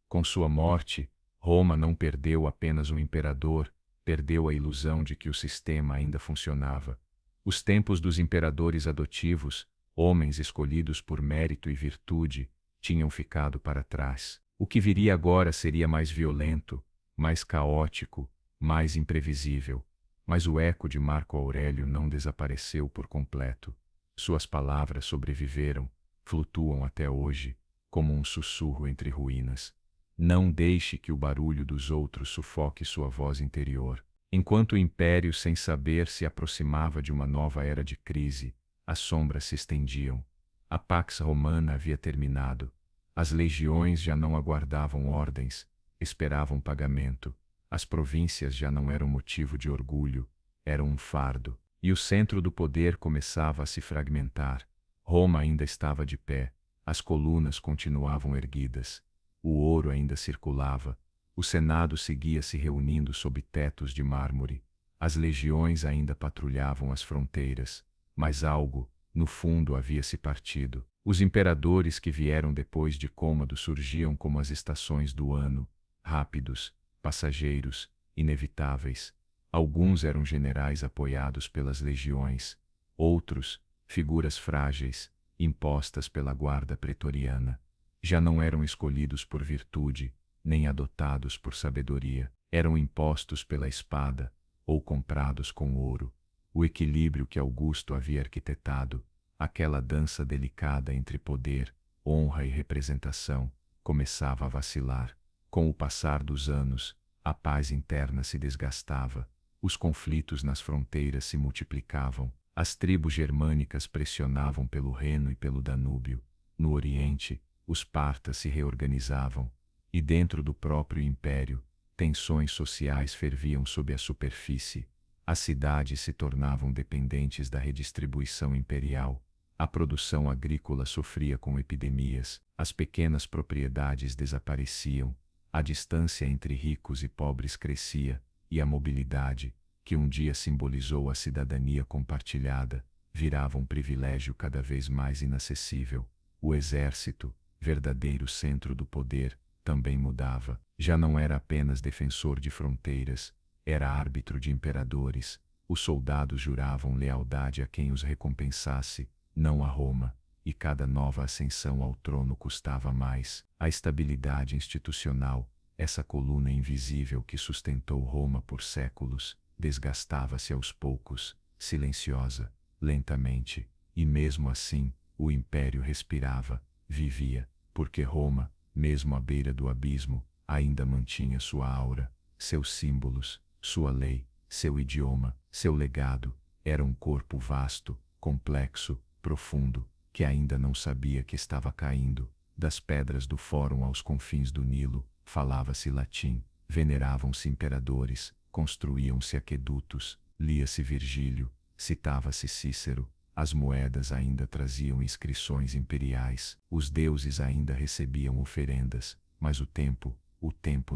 Com sua morte, Roma não perdeu apenas um imperador, perdeu a ilusão de que o sistema ainda funcionava. Os tempos dos imperadores adotivos, homens escolhidos por mérito e virtude, tinham ficado para trás. O que viria agora seria mais violento, mais caótico, mais imprevisível. Mas o eco de Marco Aurélio não desapareceu por completo. Suas palavras sobreviveram, flutuam até hoje, como um sussurro entre ruínas. Não deixe que o barulho dos outros sufoque sua voz interior. Enquanto o império, sem saber, se aproximava de uma nova era de crise, as sombras se estendiam. A Pax Romana havia terminado. As legiões já não aguardavam ordens, esperavam pagamento. As províncias já não eram motivo de orgulho, eram um fardo. E o centro do poder começava a se fragmentar. Roma ainda estava de pé, as colunas continuavam erguidas, o ouro ainda circulava, o Senado seguia se reunindo sob tetos de mármore, as legiões ainda patrulhavam as fronteiras, mas algo, no fundo, havia se partido. Os imperadores que vieram depois de Cômodo surgiam como as estações do ano, rápidos, passageiros, inevitáveis. Alguns eram generais apoiados pelas legiões, outros, figuras frágeis, impostas pela guarda pretoriana. Já não eram escolhidos por virtude, nem adotados por sabedoria, eram impostos pela espada, ou comprados com ouro. O equilíbrio que Augusto havia arquitetado, aquela dança delicada entre poder, honra e representação, começava a vacilar. Com o passar dos anos, a paz interna se desgastava, os conflitos nas fronteiras se multiplicavam, as tribos germânicas pressionavam pelo Reno e pelo Danúbio. No Oriente, os partas se reorganizavam, e dentro do próprio império, tensões sociais ferviam sob a superfície. As cidades se tornavam dependentes da redistribuição imperial, a produção agrícola sofria com epidemias, as pequenas propriedades desapareciam, a distância entre ricos e pobres crescia, e a mobilidade, que um dia simbolizou a cidadania compartilhada, virava um privilégio cada vez mais inacessível. O exército, verdadeiro centro do poder, também mudava. Já não era apenas defensor de fronteiras, era árbitro de imperadores. Os soldados juravam lealdade a quem os recompensasse, não a Roma, e cada nova ascensão ao trono custava mais. A estabilidade institucional, essa coluna invisível que sustentou Roma por séculos, desgastava-se aos poucos, silenciosa, lentamente, e mesmo assim, o império respirava, vivia, porque Roma, mesmo à beira do abismo, ainda mantinha sua aura, seus símbolos, sua lei, seu idioma, seu legado. Era um corpo vasto, complexo, profundo, que ainda não sabia que estava caindo. Das pedras do Fórum aos confins do Nilo, falava-se latim, veneravam-se imperadores, construíam-se aquedutos, lia-se Virgílio, citava-se Cícero, as moedas ainda traziam inscrições imperiais, os deuses ainda recebiam oferendas, mas o tempo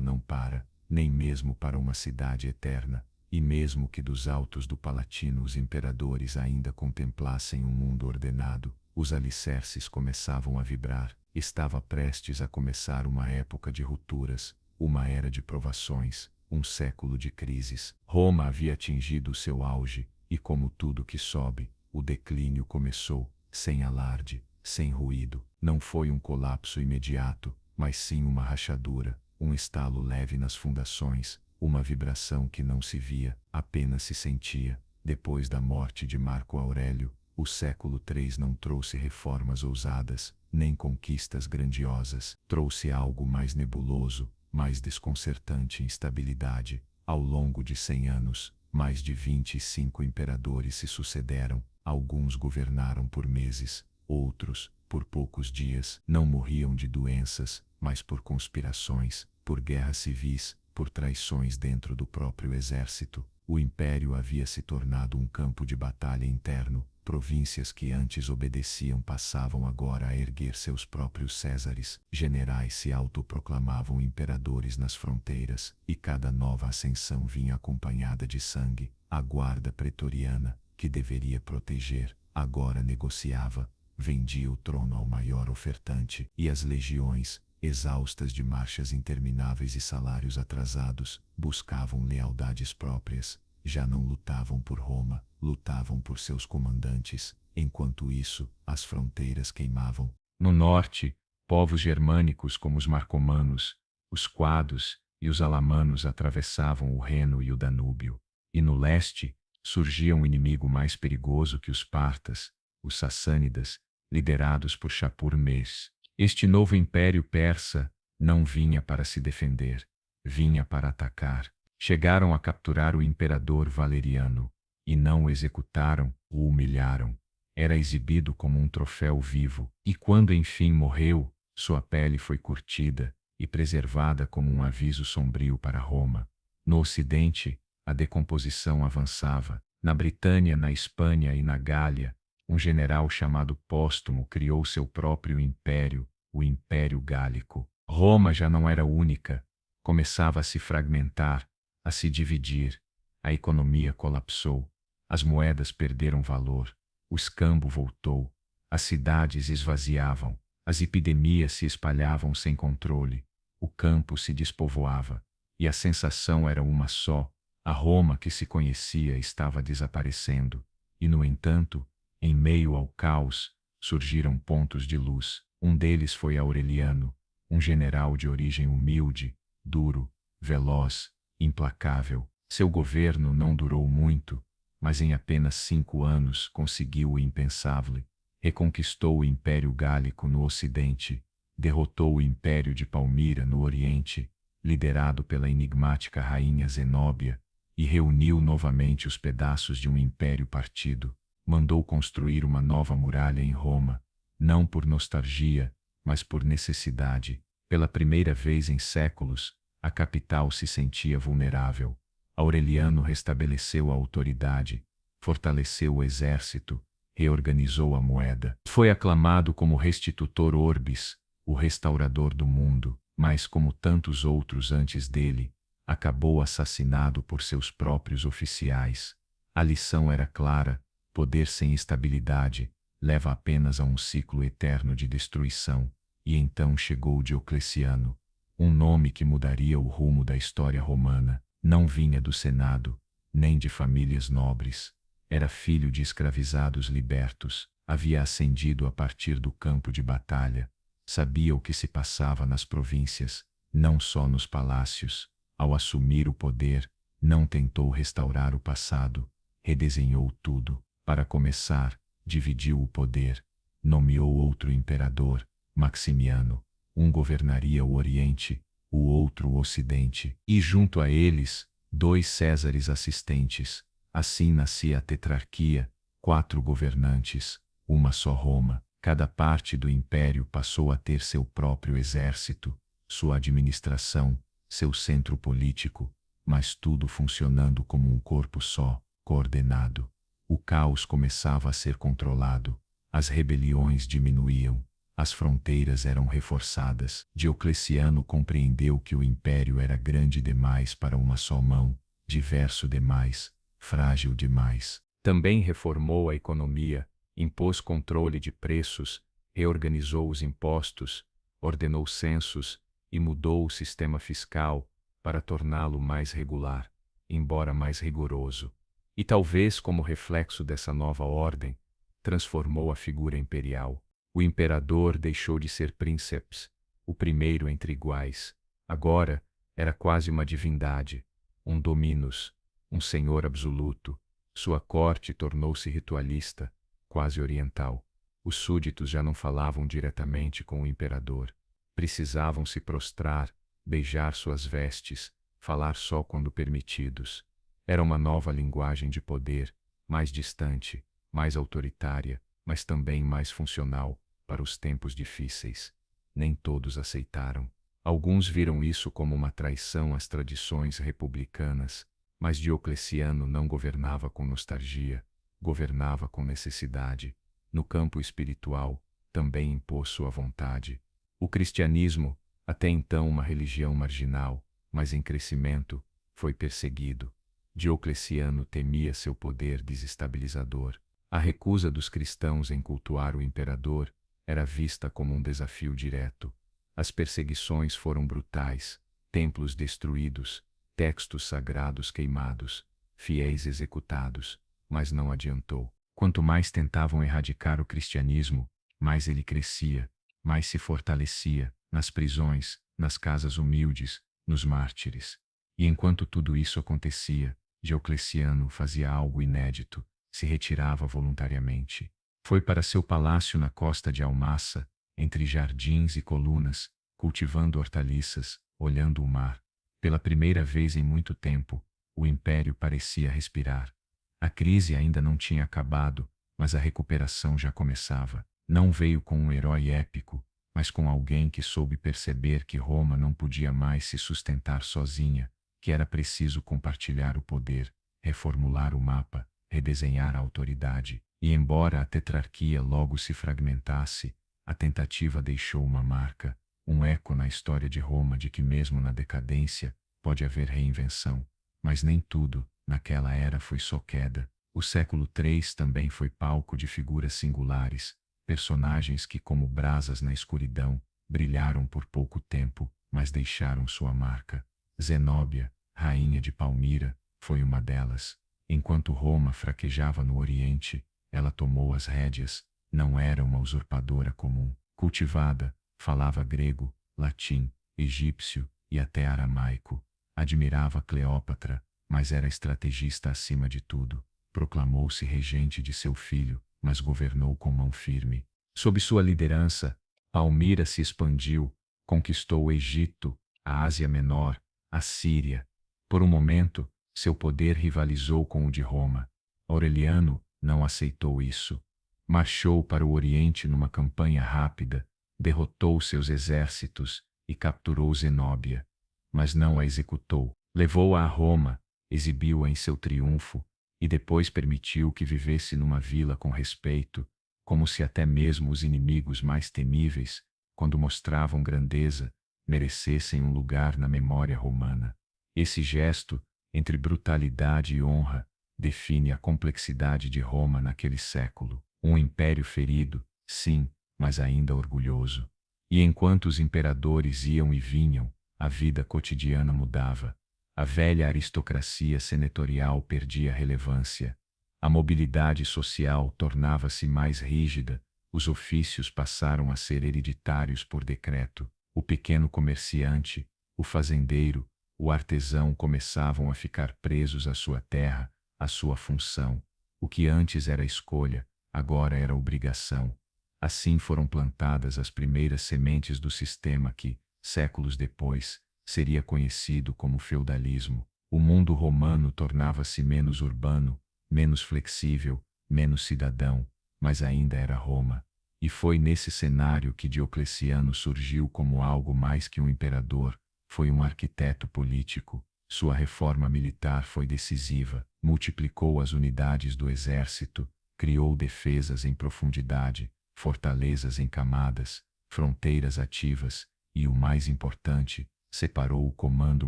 não para, nem mesmo para uma cidade eterna, e mesmo que dos altos do Palatino os imperadores ainda contemplassem um mundo ordenado, os alicerces começavam a vibrar. Estava prestes a começar uma época de rupturas, uma era de provações, um século de crises. Roma havia atingido o seu auge, e como tudo que sobe, o declínio começou, sem alarde, sem ruído. Não foi um colapso imediato, mas sim uma rachadura, um estalo leve nas fundações, uma vibração que não se via, apenas se sentia. Depois da morte de Marco Aurélio, o século III não trouxe reformas ousadas, nem conquistas grandiosas. Trouxe algo mais nebuloso, mais desconcertante instabilidade. Ao longo de 100 anos, mais de 25 imperadores se sucederam. Alguns governaram por meses, outros, por poucos dias. Não morriam de doenças, mas por conspirações, por guerras civis, por traições dentro do próprio exército. O império havia se tornado um campo de batalha interno. Províncias que antes obedeciam passavam agora a erguer seus próprios césares. Generais se autoproclamavam imperadores nas fronteiras, e cada nova ascensão vinha acompanhada de sangue. A guarda pretoriana, que deveria proteger, agora negociava, vendia o trono ao maior ofertante, e as legiões, exaustas de marchas intermináveis e salários atrasados, buscavam lealdades próprias. Já não lutavam por Roma, lutavam por seus comandantes. Enquanto isso, as fronteiras queimavam. No norte, povos germânicos como os marcomanos, os quados e os alamanos atravessavam o Reno e o Danúbio. E no leste, surgia um inimigo mais perigoso que os partas, os sassânidas, liderados por Shapur-Mes. Este novo império persa não vinha para se defender, vinha para atacar. Chegaram a capturar o imperador Valeriano, e não o executaram, o humilharam. Era exibido como um troféu vivo, e quando enfim morreu, sua pele foi curtida e preservada como um aviso sombrio para Roma. No ocidente, a decomposição avançava. Na Britânia, na Espanha e na Gália, Um general chamado Póstumo criou seu próprio império, o Império Gálico. Roma já não era única, começava a se fragmentar, a se dividir. A economia colapsou, as moedas perderam valor, o escambo voltou, as cidades esvaziavam, as epidemias se espalhavam sem controle, o campo se despovoava, e a sensação era uma só: a Roma que se conhecia estava desaparecendo. E, no entanto, em meio ao caos, surgiram pontos de luz. Um deles foi Aureliano, um general de origem humilde, duro, veloz, implacável. Seu governo não durou muito, mas em apenas 5 anos conseguiu o impensável. Reconquistou o Império Gálico no Ocidente, derrotou o Império de Palmira no Oriente, liderado pela enigmática rainha Zenóbia, e reuniu novamente os pedaços de um império partido. Mandou construir uma nova muralha em Roma, não por nostalgia, mas por necessidade. Pela primeira vez em séculos, a capital se sentia vulnerável. Aureliano restabeleceu a autoridade, fortaleceu o exército, reorganizou a moeda. Foi aclamado como restitutor orbis, o restaurador do mundo, mas como tantos outros antes dele, acabou assassinado por seus próprios oficiais. A lição era clara: poder sem estabilidade leva apenas a um ciclo eterno de destruição. E então chegou Diocleciano, um nome que mudaria o rumo da história romana. Não vinha do Senado, nem de famílias nobres. Era filho de escravizados libertos, havia ascendido a partir do campo de batalha, sabia o que se passava nas províncias, não só nos palácios. Ao assumir o poder, não tentou restaurar o passado, redesenhou tudo. Para começar, dividiu o poder, nomeou outro imperador, Maximiano. Um governaria o Oriente, o outro o Ocidente, e junto a eles, 2 Césares assistentes. Assim nascia a tetrarquia, 4 governantes, uma só Roma. Cada parte do império passou a ter seu próprio exército, sua administração, seu centro político, mas tudo funcionando como um corpo só, coordenado. O caos começava a ser controlado, as rebeliões diminuíam, as fronteiras eram reforçadas. Diocleciano compreendeu que o império era grande demais para uma só mão, diverso demais, frágil demais. Também reformou a economia, impôs controle de preços, reorganizou os impostos, ordenou censos e mudou o sistema fiscal para torná-lo mais regular, embora mais rigoroso. E talvez como reflexo dessa nova ordem, transformou a figura imperial. O imperador deixou de ser princeps, o primeiro entre iguais. Agora era quase uma divindade, um dominus, um senhor absoluto. Sua corte tornou-se ritualista, quase oriental. Os súditos já não falavam diretamente com o imperador. Precisavam se prostrar, beijar suas vestes, falar só quando permitidos. Era uma nova linguagem de poder, mais distante, mais autoritária, mas também mais funcional para os tempos difíceis. Nem todos aceitaram. Alguns viram isso como uma traição às tradições republicanas, mas Diocleciano não governava com nostalgia, governava com necessidade. No campo espiritual, também impôs sua vontade. O cristianismo, até então uma religião marginal, mas em crescimento, foi perseguido. Diocleciano temia seu poder desestabilizador. A recusa dos cristãos em cultuar o imperador era vista como um desafio direto. As perseguições foram brutais, templos destruídos, textos sagrados queimados, fiéis executados, mas não adiantou. Quanto mais tentavam erradicar o cristianismo, mais ele crescia, mais se fortalecia, nas prisões, nas casas humildes, nos mártires. E enquanto tudo isso acontecia, Diocleciano fazia algo inédito, se retirava voluntariamente. Foi para seu palácio na costa de Almassa, entre jardins e colunas, cultivando hortaliças, olhando o mar. Pela primeira vez em muito tempo, o império parecia respirar. A crise ainda não tinha acabado, mas a recuperação já começava. Não veio com um herói épico, mas com alguém que soube perceber que Roma não podia mais se sustentar sozinha, que era preciso compartilhar o poder, reformular o mapa, redesenhar a autoridade. E embora a tetrarquia logo se fragmentasse, a tentativa deixou uma marca, um eco na história de Roma de que mesmo na decadência pode haver reinvenção. Mas nem tudo, naquela era, foi só queda. O século III também foi palco de figuras singulares, personagens que, como brasas na escuridão, brilharam por pouco tempo, mas deixaram sua marca. Zenóbia, rainha de Palmira, foi uma delas. Enquanto Roma fraquejava no Oriente, ela tomou as rédeas. Não era uma usurpadora comum. Cultivada, falava grego, latim, egípcio e até aramaico. Admirava Cleópatra, mas era estrategista acima de tudo. Proclamou-se regente de seu filho, mas governou com mão firme. Sob sua liderança, Palmira se expandiu, conquistou o Egito, a Ásia Menor, a Síria. Por um momento, seu poder rivalizou com o de Roma. Aureliano não aceitou isso. Marchou para o Oriente numa campanha rápida, derrotou seus exércitos e capturou Zenóbia. Mas não a executou. Levou-a a Roma, exibiu-a em seu triunfo e depois permitiu que vivesse numa vila com respeito, como se até mesmo os inimigos mais temíveis, quando mostravam grandeza, merecessem um lugar na memória romana. Esse gesto, entre brutalidade e honra, define a complexidade de Roma naquele século. Um império ferido, sim, mas ainda orgulhoso. E enquanto os imperadores iam e vinham, a vida cotidiana mudava. A velha aristocracia senatorial perdia relevância. A mobilidade social tornava-se mais rígida, os ofícios passaram a ser hereditários por decreto. O pequeno comerciante, o fazendeiro, o artesão começavam a ficar presos à sua terra, à sua função. O que antes era escolha, agora era obrigação. Assim foram plantadas as primeiras sementes do sistema que, séculos depois, seria conhecido como feudalismo. O mundo romano tornava-se menos urbano, menos flexível, menos cidadão, mas ainda era Roma. E foi nesse cenário que Diocleciano surgiu como algo mais que um imperador, foi um arquiteto político. Sua reforma militar foi decisiva, multiplicou as unidades do exército, criou defesas em profundidade, fortalezas em camadas, fronteiras ativas e, o mais importante, separou o comando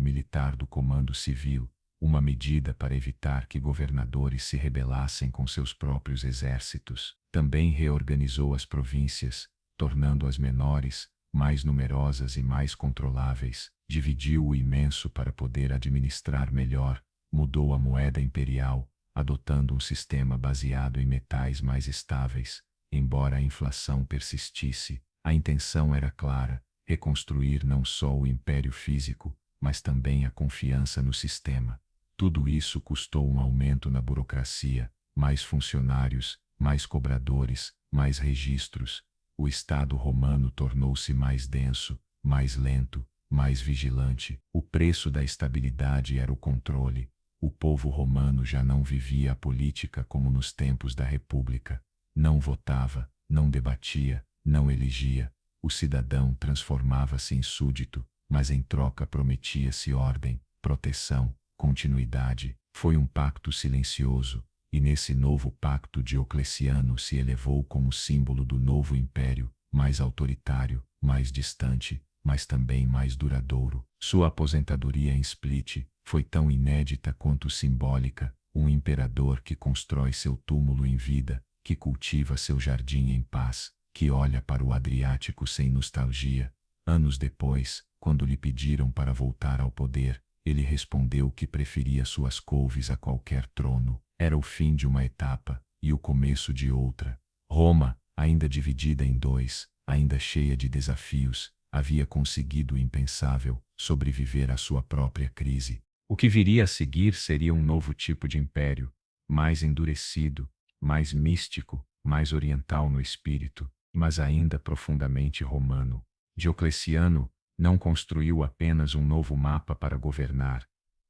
militar do comando civil, uma medida para evitar que governadores se rebelassem com seus próprios exércitos. Também reorganizou as províncias, tornando-as menores, mais numerosas e mais controláveis. Dividiu o imenso para poder administrar melhor, mudou a moeda imperial, adotando um sistema baseado em metais mais estáveis. Embora a inflação persistisse, a intenção era clara: reconstruir não só o império físico, mas também a confiança no sistema. Tudo isso custou um aumento na burocracia, mais funcionários, mais cobradores, mais registros. O Estado romano tornou-se mais denso, mais lento, mais vigilante. O preço da estabilidade era o controle. O povo romano já não vivia a política como nos tempos da República. Não votava, não debatia, não elegia. O cidadão transformava-se em súdito, mas em troca prometia-se ordem, proteção, continuidade. Foi um pacto silencioso, e nesse novo pacto Diocleciano se elevou como símbolo do novo império, mais autoritário, mais distante, mas também mais duradouro. Sua aposentadoria em Split foi tão inédita quanto simbólica: um imperador que constrói seu túmulo em vida, que cultiva seu jardim em paz, que olha para o Adriático sem nostalgia. Anos depois, quando lhe pediram para voltar ao poder, ele respondeu que preferia suas couves a qualquer trono. Era o fim de uma etapa e o começo de outra. Roma, ainda dividida em dois, ainda cheia de desafios, havia conseguido o impensável: sobreviver à sua própria crise. O que viria a seguir seria um novo tipo de império, mais endurecido, mais místico, mais oriental no espírito, mas ainda profundamente romano. Diocleciano não construiu apenas um novo mapa para governar,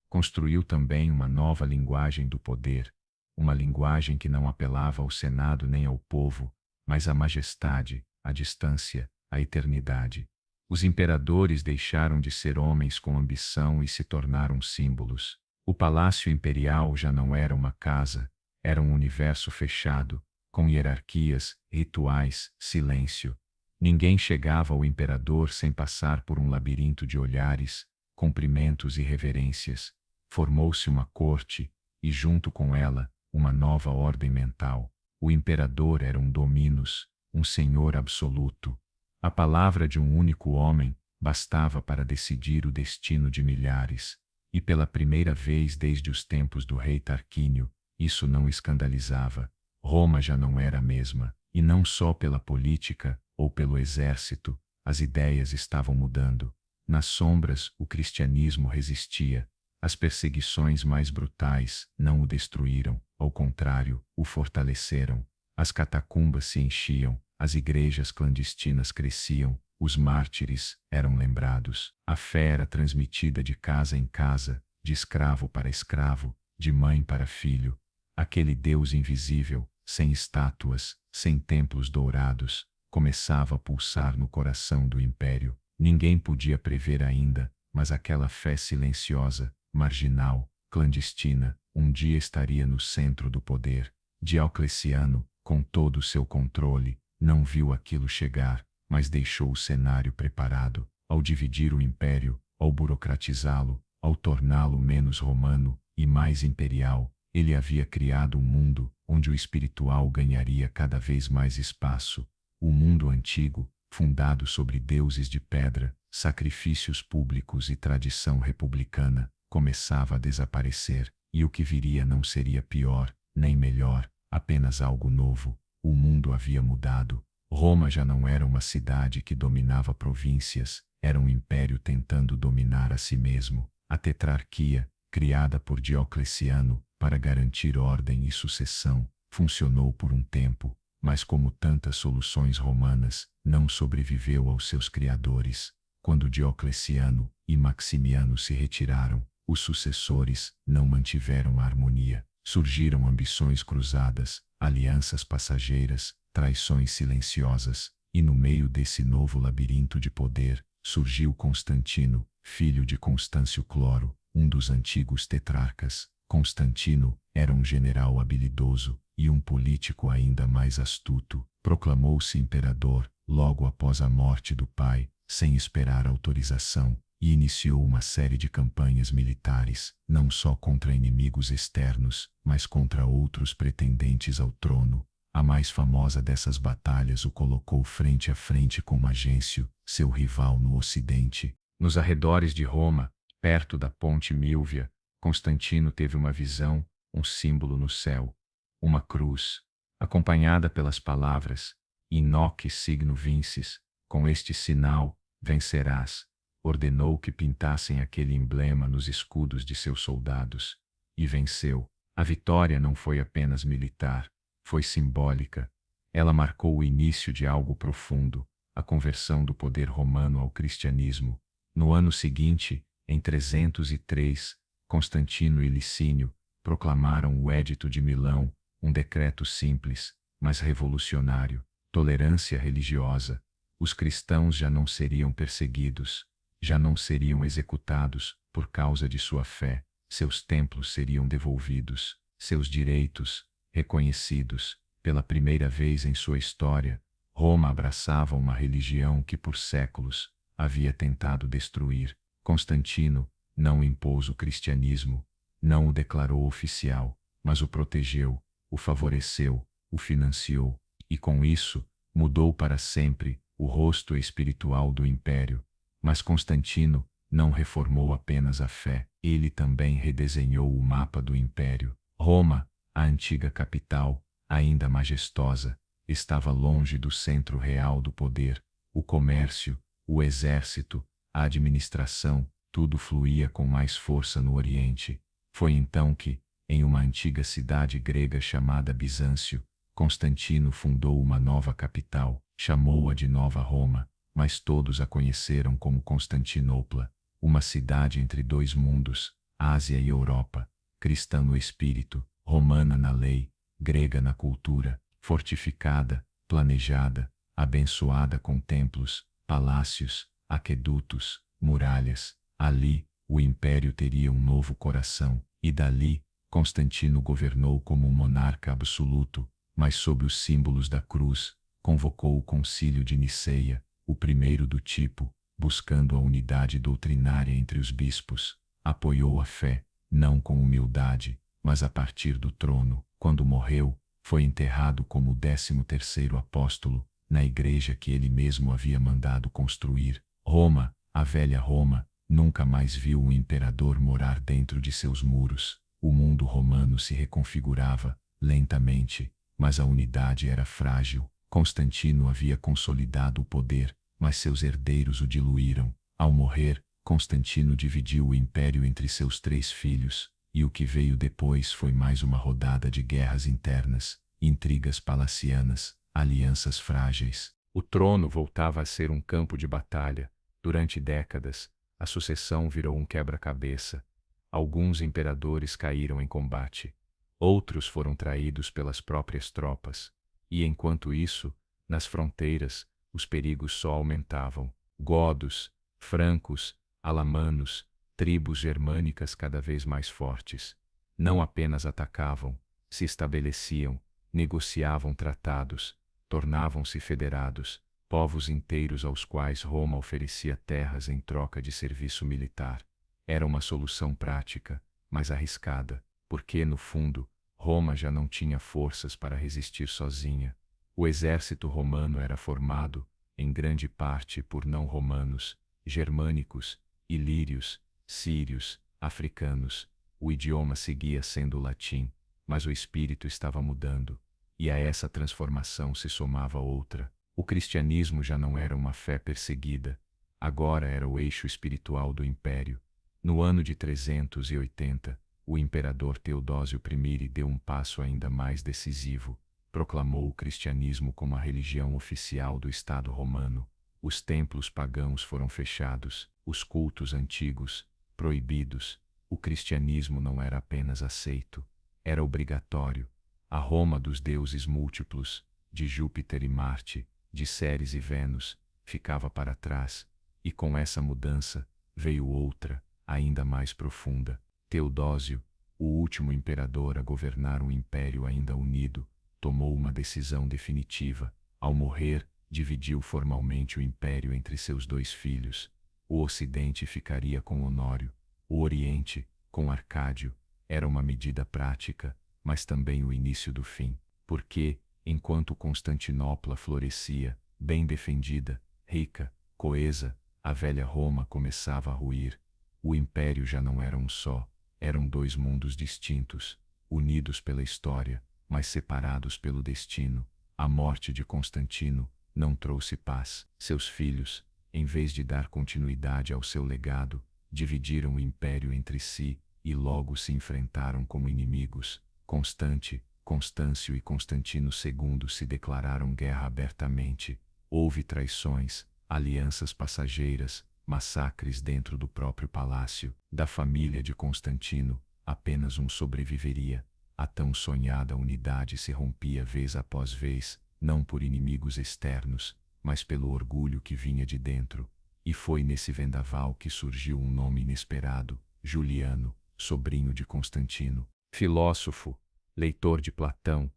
construiu também uma nova linguagem do poder, uma linguagem que não apelava ao Senado nem ao povo, mas à majestade, à distância, à eternidade. Os imperadores deixaram de ser homens com ambição e se tornaram símbolos. O palácio imperial já não era uma casa, Era um universo fechado, com hierarquias, rituais, silêncio. Ninguém chegava ao imperador sem passar por um labirinto de olhares, cumprimentos e reverências. Formou-se uma corte, e junto com ela, uma nova ordem mental. O imperador era um dominus, um senhor absoluto. A palavra de um único homem bastava para decidir o destino de milhares. E pela primeira vez desde os tempos do rei Tarquínio, isso não escandalizava. Roma já não era a mesma, e não só pela política ou pelo exército, as ideias estavam mudando. Nas sombras, o cristianismo resistia. As perseguições mais brutais não o destruíram, ao contrário, o fortaleceram. As catacumbas se enchiam, as igrejas clandestinas cresciam, os mártires eram lembrados. A fé era transmitida de casa em casa, de escravo para escravo, de mãe para filho. Aquele Deus invisível, sem estátuas, sem templos dourados, começava a pulsar no coração do império. Ninguém podia prever ainda, mas aquela fé silenciosa, marginal, clandestina, um dia estaria no centro do poder. Diocleciano, com todo o seu controle, não viu aquilo chegar, mas deixou o cenário preparado. Ao dividir o império, ao burocratizá-lo, ao torná-lo menos romano e mais imperial, ele havia criado um mundo onde o espiritual ganharia cada vez mais espaço. O mundo antigo, fundado sobre deuses de pedra, sacrifícios públicos e tradição republicana, começava a desaparecer, e o que viria não seria pior, nem melhor, apenas algo novo. O mundo havia mudado. Roma já não era uma cidade que dominava províncias, era um império tentando dominar a si mesmo. A tetrarquia, criada por Diocleciano para garantir ordem e sucessão, funcionou por um tempo, mas como tantas soluções romanas, não sobreviveu aos seus criadores. Quando Diocleciano e Maximiano se retiraram, os sucessores não mantiveram a harmonia. Surgiram ambições cruzadas, alianças passageiras, traições silenciosas, e no meio desse novo labirinto de poder, surgiu Constantino, filho de Constâncio Cloro, um dos antigos tetrarcas. Constantino era um general habilidoso e um político ainda mais astuto. Proclamou-se imperador logo após a morte do pai, sem esperar autorização, e iniciou uma série de campanhas militares, não só contra inimigos externos, mas contra outros pretendentes ao trono. A mais famosa dessas batalhas o colocou frente a frente com Magêncio, seu rival no ocidente. Nos arredores de Roma, perto da ponte Milvia, Constantino teve uma visão, um símbolo no céu, uma cruz, acompanhada pelas palavras In hoc signo vinces, com este sinal vencerás. Ordenou que pintassem aquele emblema nos escudos de seus soldados, e venceu. A vitória não foi apenas militar, foi simbólica. Ela marcou o início de algo profundo, a conversão do poder romano ao cristianismo. No ano seguinte, em 303, Constantino e Licínio proclamaram o Edito de Milão, um decreto simples, mas revolucionário: tolerância religiosa. Os cristãos já não seriam perseguidos, já não seriam executados por causa de sua fé, seus templos seriam devolvidos, seus direitos reconhecidos. Pela primeira vez em sua história, Roma abraçava uma religião que por séculos havia tentado destruir. Constantino não impôs o cristianismo, não o declarou oficial, mas o protegeu, o favoreceu, o financiou, e com isso mudou para sempre o rosto espiritual do império. Mas Constantino não reformou apenas a fé, ele também redesenhou o mapa do império. Roma, a antiga capital, ainda majestosa, estava longe do centro real do poder. O comércio, o exército, a administração, tudo fluía com mais força no Oriente. Foi então que, em uma antiga cidade grega chamada Bizâncio, Constantino fundou uma nova capital, chamou-a de Nova Roma, mas todos a conheceram como Constantinopla, uma cidade entre dois mundos, Ásia e Europa, cristã no espírito, romana na lei, grega na cultura, fortificada, planejada, abençoada com templos, palácios, aquedutos, muralhas. Ali, o império teria um novo coração, e dali, Constantino governou como um monarca absoluto, mas sob os símbolos da cruz, convocou o Concílio de Niceia, o primeiro do tipo, buscando a unidade doutrinária entre os bispos. Apoiou a fé, não com humildade, mas a partir do trono. Quando morreu, foi enterrado como o 13º apóstolo, na igreja que ele mesmo havia mandado construir. Roma, a velha Roma, nunca mais viu um imperador morar dentro de seus muros. O mundo romano se reconfigurava, lentamente, mas a unidade era frágil. Constantino havia consolidado o poder, mas seus herdeiros o diluíram. Ao morrer, Constantino dividiu o império entre seus 3 filhos, e o que veio depois foi mais uma rodada de guerras internas, intrigas palacianas, alianças frágeis. O trono voltava a ser um campo de batalha. Durante décadas, a sucessão virou um quebra-cabeça. Alguns imperadores caíram em combate. Outros foram traídos pelas próprias tropas. E enquanto isso, nas fronteiras, os perigos só aumentavam. Godos, francos, alamanos, tribos germânicas cada vez mais fortes. Não apenas atacavam, se estabeleciam, negociavam tratados, tornavam-se federados, povos inteiros aos quais Roma oferecia terras em troca de serviço militar. Era uma solução prática, mas arriscada, porque, no fundo, Roma já não tinha forças para resistir sozinha. O exército romano era formado, em grande parte, por não-romanos, germânicos, ilírios, sírios, africanos. O idioma seguia sendo o latim, mas o espírito estava mudando, e a essa transformação se somava outra. O cristianismo já não era uma fé perseguida, agora era o eixo espiritual do império. No ano de 380, o imperador Teodósio I deu um passo ainda mais decisivo. Proclamou o cristianismo como a religião oficial do Estado romano. Os templos pagãos foram fechados, os cultos antigos, proibidos. O cristianismo não era apenas aceito, era obrigatório. A Roma dos deuses múltiplos, de Júpiter e Marte, de Ceres e Vênus, ficava para trás, e com essa mudança veio outra, ainda mais profunda. Teodósio, o último imperador a governar um império ainda unido, tomou uma decisão definitiva. Ao morrer, dividiu formalmente o império entre seus 2 filhos. O Ocidente ficaria com Honório, o Oriente, com Arcádio. Era uma medida prática, mas também o início do fim, porque, enquanto Constantinopla florescia, bem defendida, rica, coesa, a velha Roma começava a ruir. O império já não era um só, eram 2 mundos distintos, unidos pela história, mas separados pelo destino. A morte de Constantino não trouxe paz. Seus filhos, em vez de dar continuidade ao seu legado, dividiram o império entre si, e logo se enfrentaram como inimigos. Constâncio e Constantino II se declararam guerra abertamente. Houve traições, alianças passageiras, massacres dentro do próprio palácio. Da família de Constantino, apenas um sobreviveria. A tão sonhada unidade se rompia vez após vez, não por inimigos externos, mas pelo orgulho que vinha de dentro. E foi nesse vendaval que surgiu um nome inesperado: Juliano, sobrinho de Constantino. Filósofo, leitor de Platão,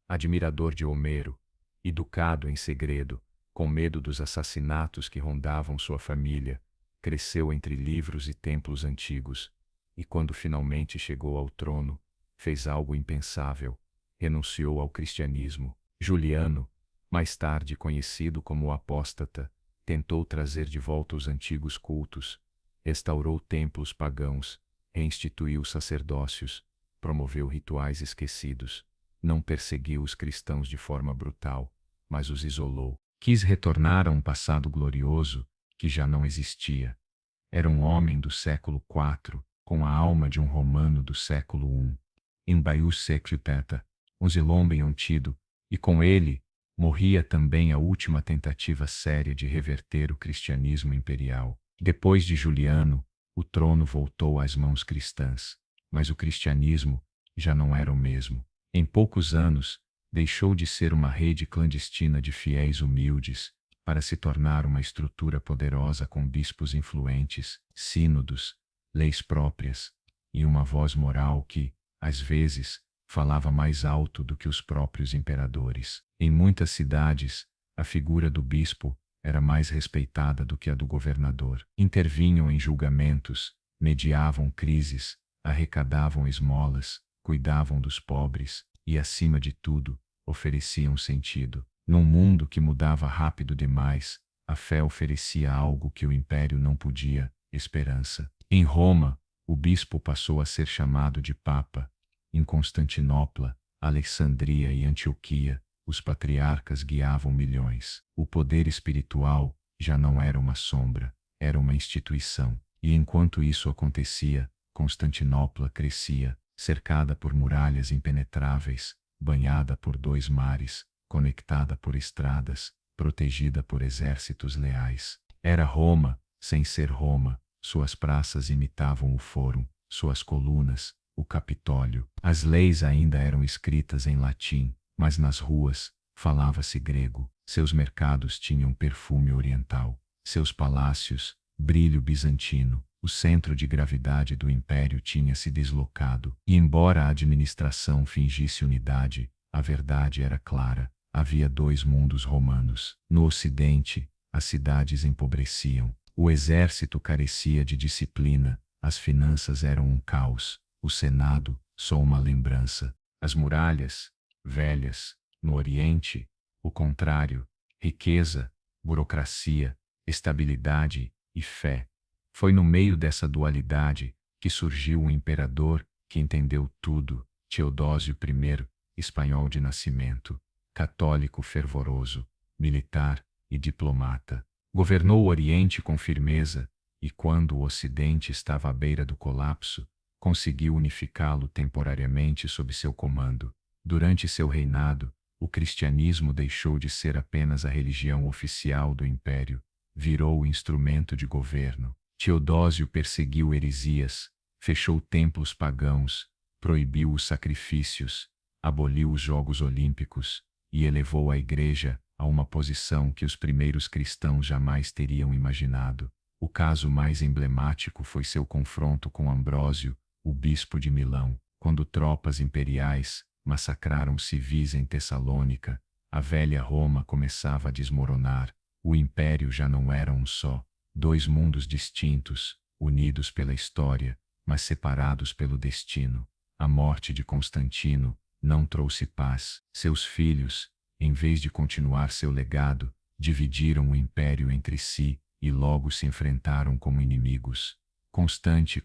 admirador de Homero, educado em segredo, com medo dos assassinatos que rondavam sua família, cresceu entre livros e templos antigos, e quando finalmente chegou ao trono, fez algo impensável: renunciou ao cristianismo. Juliano, mais tarde conhecido como o apóstata, tentou trazer de volta os antigos cultos, restaurou templos pagãos, reinstituiu sacerdócios, promoveu rituais esquecidos. Não perseguiu os cristãos de forma brutal, mas os isolou. Quis retornar a um passado glorioso que já não existia. Era um homem do século IV, com a alma de um romano do século I. Embaiu secreta, um zilombe tido, e com ele morria também a última tentativa séria de reverter o cristianismo imperial. Depois de Juliano, o trono voltou às mãos cristãs, mas o cristianismo já não era o mesmo. Em poucos anos, deixou de ser uma rede clandestina de fiéis humildes para se tornar uma estrutura poderosa com bispos influentes, sínodos, leis próprias e uma voz moral que, às vezes, falava mais alto do que os próprios imperadores. Em muitas cidades, a figura do bispo era mais respeitada do que a do governador. Intervinham em julgamentos, mediavam crises, arrecadavam esmolas, cuidavam dos pobres e, acima de tudo, ofereciam sentido. Num mundo que mudava rápido demais, a fé oferecia algo que o império não podia: esperança. Em Roma, o bispo passou a ser chamado de Papa. Em Constantinopla, Alexandria e Antioquia, os patriarcas guiavam milhões. O poder espiritual já não era uma sombra, era uma instituição. E enquanto isso acontecia, Constantinopla crescia, cercada por muralhas impenetráveis, banhada por 2 mares, conectada por estradas, protegida por exércitos leais. Era Roma, sem ser Roma. Suas praças imitavam o Fórum, suas colunas, o Capitólio. As leis ainda eram escritas em latim, mas nas ruas falava-se grego. Seus mercados tinham perfume oriental, seus palácios, brilho bizantino. O centro de gravidade do império tinha se deslocado, e embora a administração fingisse unidade, a verdade era clara: havia 2 mundos romanos. No ocidente, as cidades empobreciam, o exército carecia de disciplina, as finanças eram um caos, o Senado, só uma lembrança. As muralhas, velhas. No Oriente, o contrário: riqueza, burocracia, estabilidade e fé. Foi no meio dessa dualidade que surgiu um imperador que entendeu tudo: Teodósio I, espanhol de nascimento, católico fervoroso, militar e diplomata. Governou o Oriente com firmeza e, quando o Ocidente estava à beira do colapso, conseguiu unificá-lo temporariamente sob seu comando. Durante seu reinado, o cristianismo deixou de ser apenas a religião oficial do império, virou o instrumento de governo. Teodósio perseguiu heresias, fechou templos pagãos, proibiu os sacrifícios, aboliu os Jogos Olímpicos e elevou a Igreja a uma posição que os primeiros cristãos jamais teriam imaginado. O caso mais emblemático foi seu confronto com Ambrósio, o bispo de Milão. Quando tropas imperiais massacraram civis em Tessalônica, a velha Roma começava a desmoronar. O império já não era um só, 2 mundos distintos, unidos pela história, mas separados pelo destino. A morte de Constantino não trouxe paz. Seus filhos, em vez de continuar seu legado, dividiram o império entre si e logo se enfrentaram como inimigos. Constâncio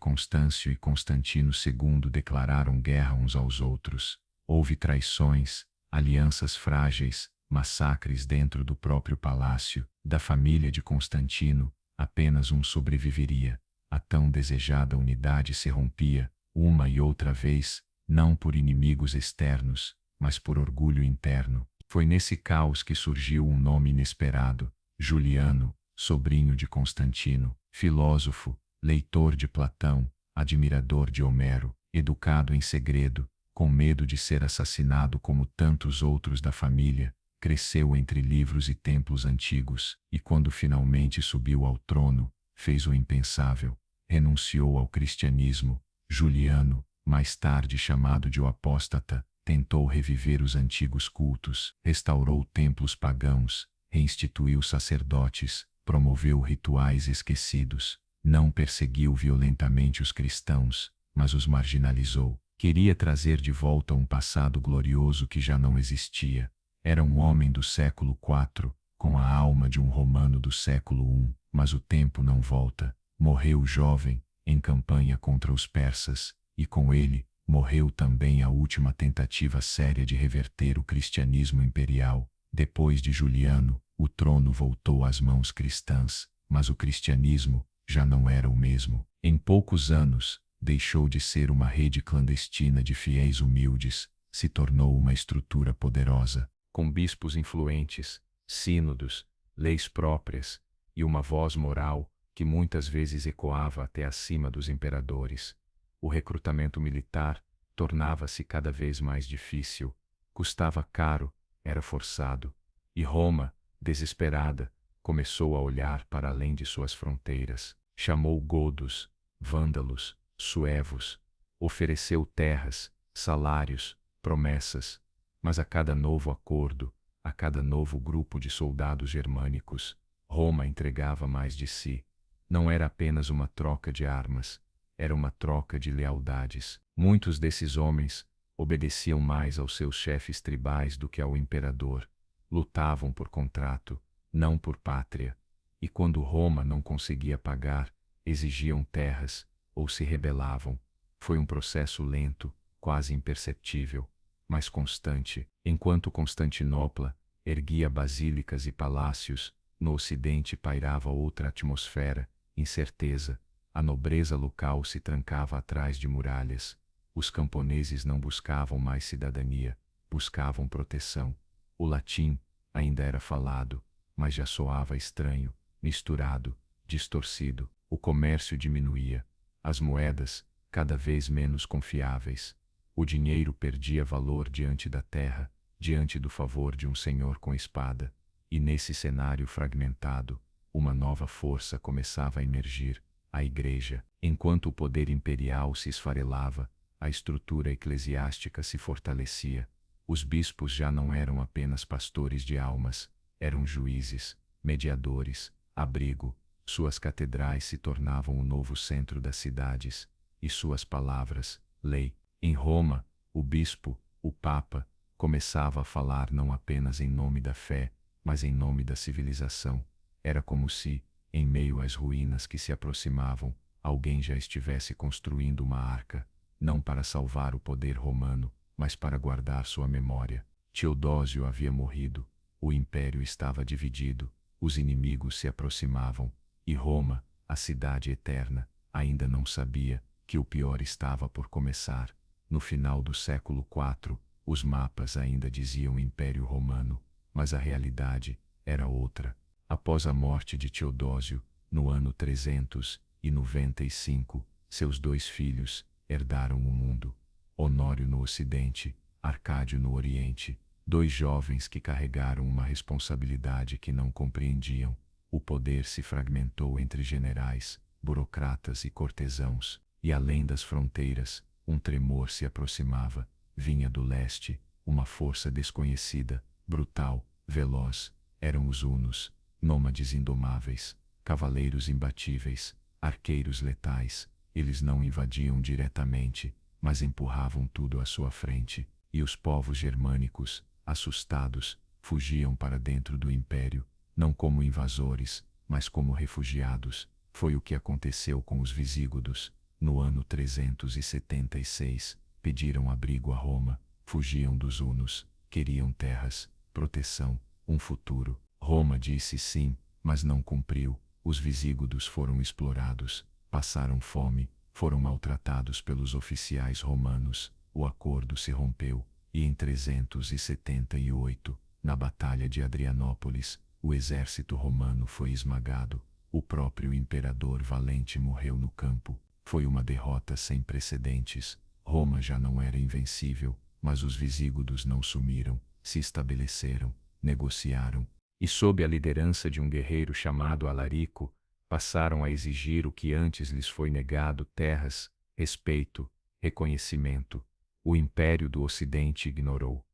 e Constantino II declararam guerra uns aos outros. Houve traições, alianças frágeis, massacres dentro do próprio palácio. Da família de Constantino, apenas um sobreviveria. A tão desejada unidade se rompia, uma e outra vez, não por inimigos externos, mas por orgulho interno. Foi nesse caos que surgiu um nome inesperado: Juliano, sobrinho de Constantino, filósofo, leitor de Platão, admirador de Homero, educado em segredo, com medo de ser assassinado como tantos outros da família, cresceu entre livros e templos antigos, e quando finalmente subiu ao trono, fez o impensável: renunciou ao cristianismo. Juliano, mais tarde chamado de o apóstata, tentou reviver os antigos cultos, restaurou templos pagãos, reinstituiu sacerdotes, promoveu rituais esquecidos. Não perseguiu violentamente os cristãos, mas os marginalizou. Queria trazer de volta um passado glorioso que já não existia. Era um homem do século IV, com a alma de um romano do século I, mas o tempo não volta. Morreu jovem, em campanha contra os persas, e com ele, morreu também a última tentativa séria de reverter o cristianismo imperial. Depois de Juliano, o trono voltou às mãos cristãs, mas o cristianismo já não era o mesmo. Em poucos anos, deixou de ser uma rede clandestina de fiéis humildes, se tornou uma estrutura poderosa, com bispos influentes, sínodos, leis próprias e uma voz moral que muitas vezes ecoava até acima dos imperadores. O recrutamento militar tornava-se cada vez mais difícil, custava caro, era forçado, e Roma, desesperada, começou a olhar para além de suas fronteiras. Chamou godos, vândalos, suevos, ofereceu terras, salários, promessas, mas a cada novo acordo, a cada novo grupo de soldados germânicos, Roma entregava mais de si. Não era apenas uma troca de armas, era uma troca de lealdades. Muitos desses homens obedeciam mais aos seus chefes tribais do que ao imperador. Lutavam por contrato, não por pátria. E quando Roma não conseguia pagar, exigiam terras ou se rebelavam. Foi um processo lento, quase imperceptível, mas constante. Enquanto Constantinopla erguia basílicas e palácios, no ocidente pairava outra atmosfera, incerteza. A nobreza local se trancava atrás de muralhas. Os camponeses não buscavam mais cidadania, buscavam proteção. O latim ainda era falado, mas já soava estranho, misturado, distorcido. O comércio diminuía. As moedas, cada vez menos confiáveis. O dinheiro perdia valor diante da terra, diante do favor de um senhor com espada. E nesse cenário fragmentado, uma nova força começava a emergir, a Igreja. Enquanto o poder imperial se esfarelava, a estrutura eclesiástica se fortalecia. Os bispos já não eram apenas pastores de almas, eram juízes, mediadores, abrigo. Suas catedrais se tornavam o novo centro das cidades, e suas palavras, lei. Em Roma, o bispo, o papa, começava a falar não apenas em nome da fé, mas em nome da civilização. Era como se, em meio às ruínas que se aproximavam, alguém já estivesse construindo uma arca, não para salvar o poder romano, mas para guardar sua memória. Teodósio havia morrido, o império estava dividido, os inimigos se aproximavam, e Roma, a cidade eterna, ainda não sabia que o pior estava por começar. No final do século IV, os mapas ainda diziam Império Romano, mas a realidade era outra. Após a morte de Teodósio, no ano 395, seus dois filhos herdaram o mundo. Honório no Ocidente, Arcádio no Oriente, dois jovens que carregaram uma responsabilidade que não compreendiam. O poder se fragmentou entre generais, burocratas e cortesãos, e além das fronteiras, um tremor se aproximava. Vinha do leste, uma força desconhecida, brutal, veloz. Eram os hunos, nômades indomáveis, cavaleiros imbatíveis, arqueiros letais. Eles não invadiam diretamente, mas empurravam tudo à sua frente, e os povos germânicos, assustados, fugiam para dentro do império, não como invasores, mas como refugiados. Foi o que aconteceu com os visígodos. No ano 376, pediram abrigo a Roma, fugiam dos hunos, queriam terras, proteção, um futuro. Roma disse sim, mas não cumpriu. Os visígodos foram explorados, passaram fome, foram maltratados pelos oficiais romanos. O acordo se rompeu, e em 378, na Batalha de Adrianópolis, o exército romano foi esmagado. O próprio imperador Valente morreu no campo. Foi uma derrota sem precedentes. Roma já não era invencível, mas os visígodos não sumiram, se estabeleceram, negociaram, e sob a liderança de um guerreiro chamado Alarico, passaram a exigir o que antes lhes foi negado: terras, respeito, reconhecimento. O Império do Ocidente ignorou.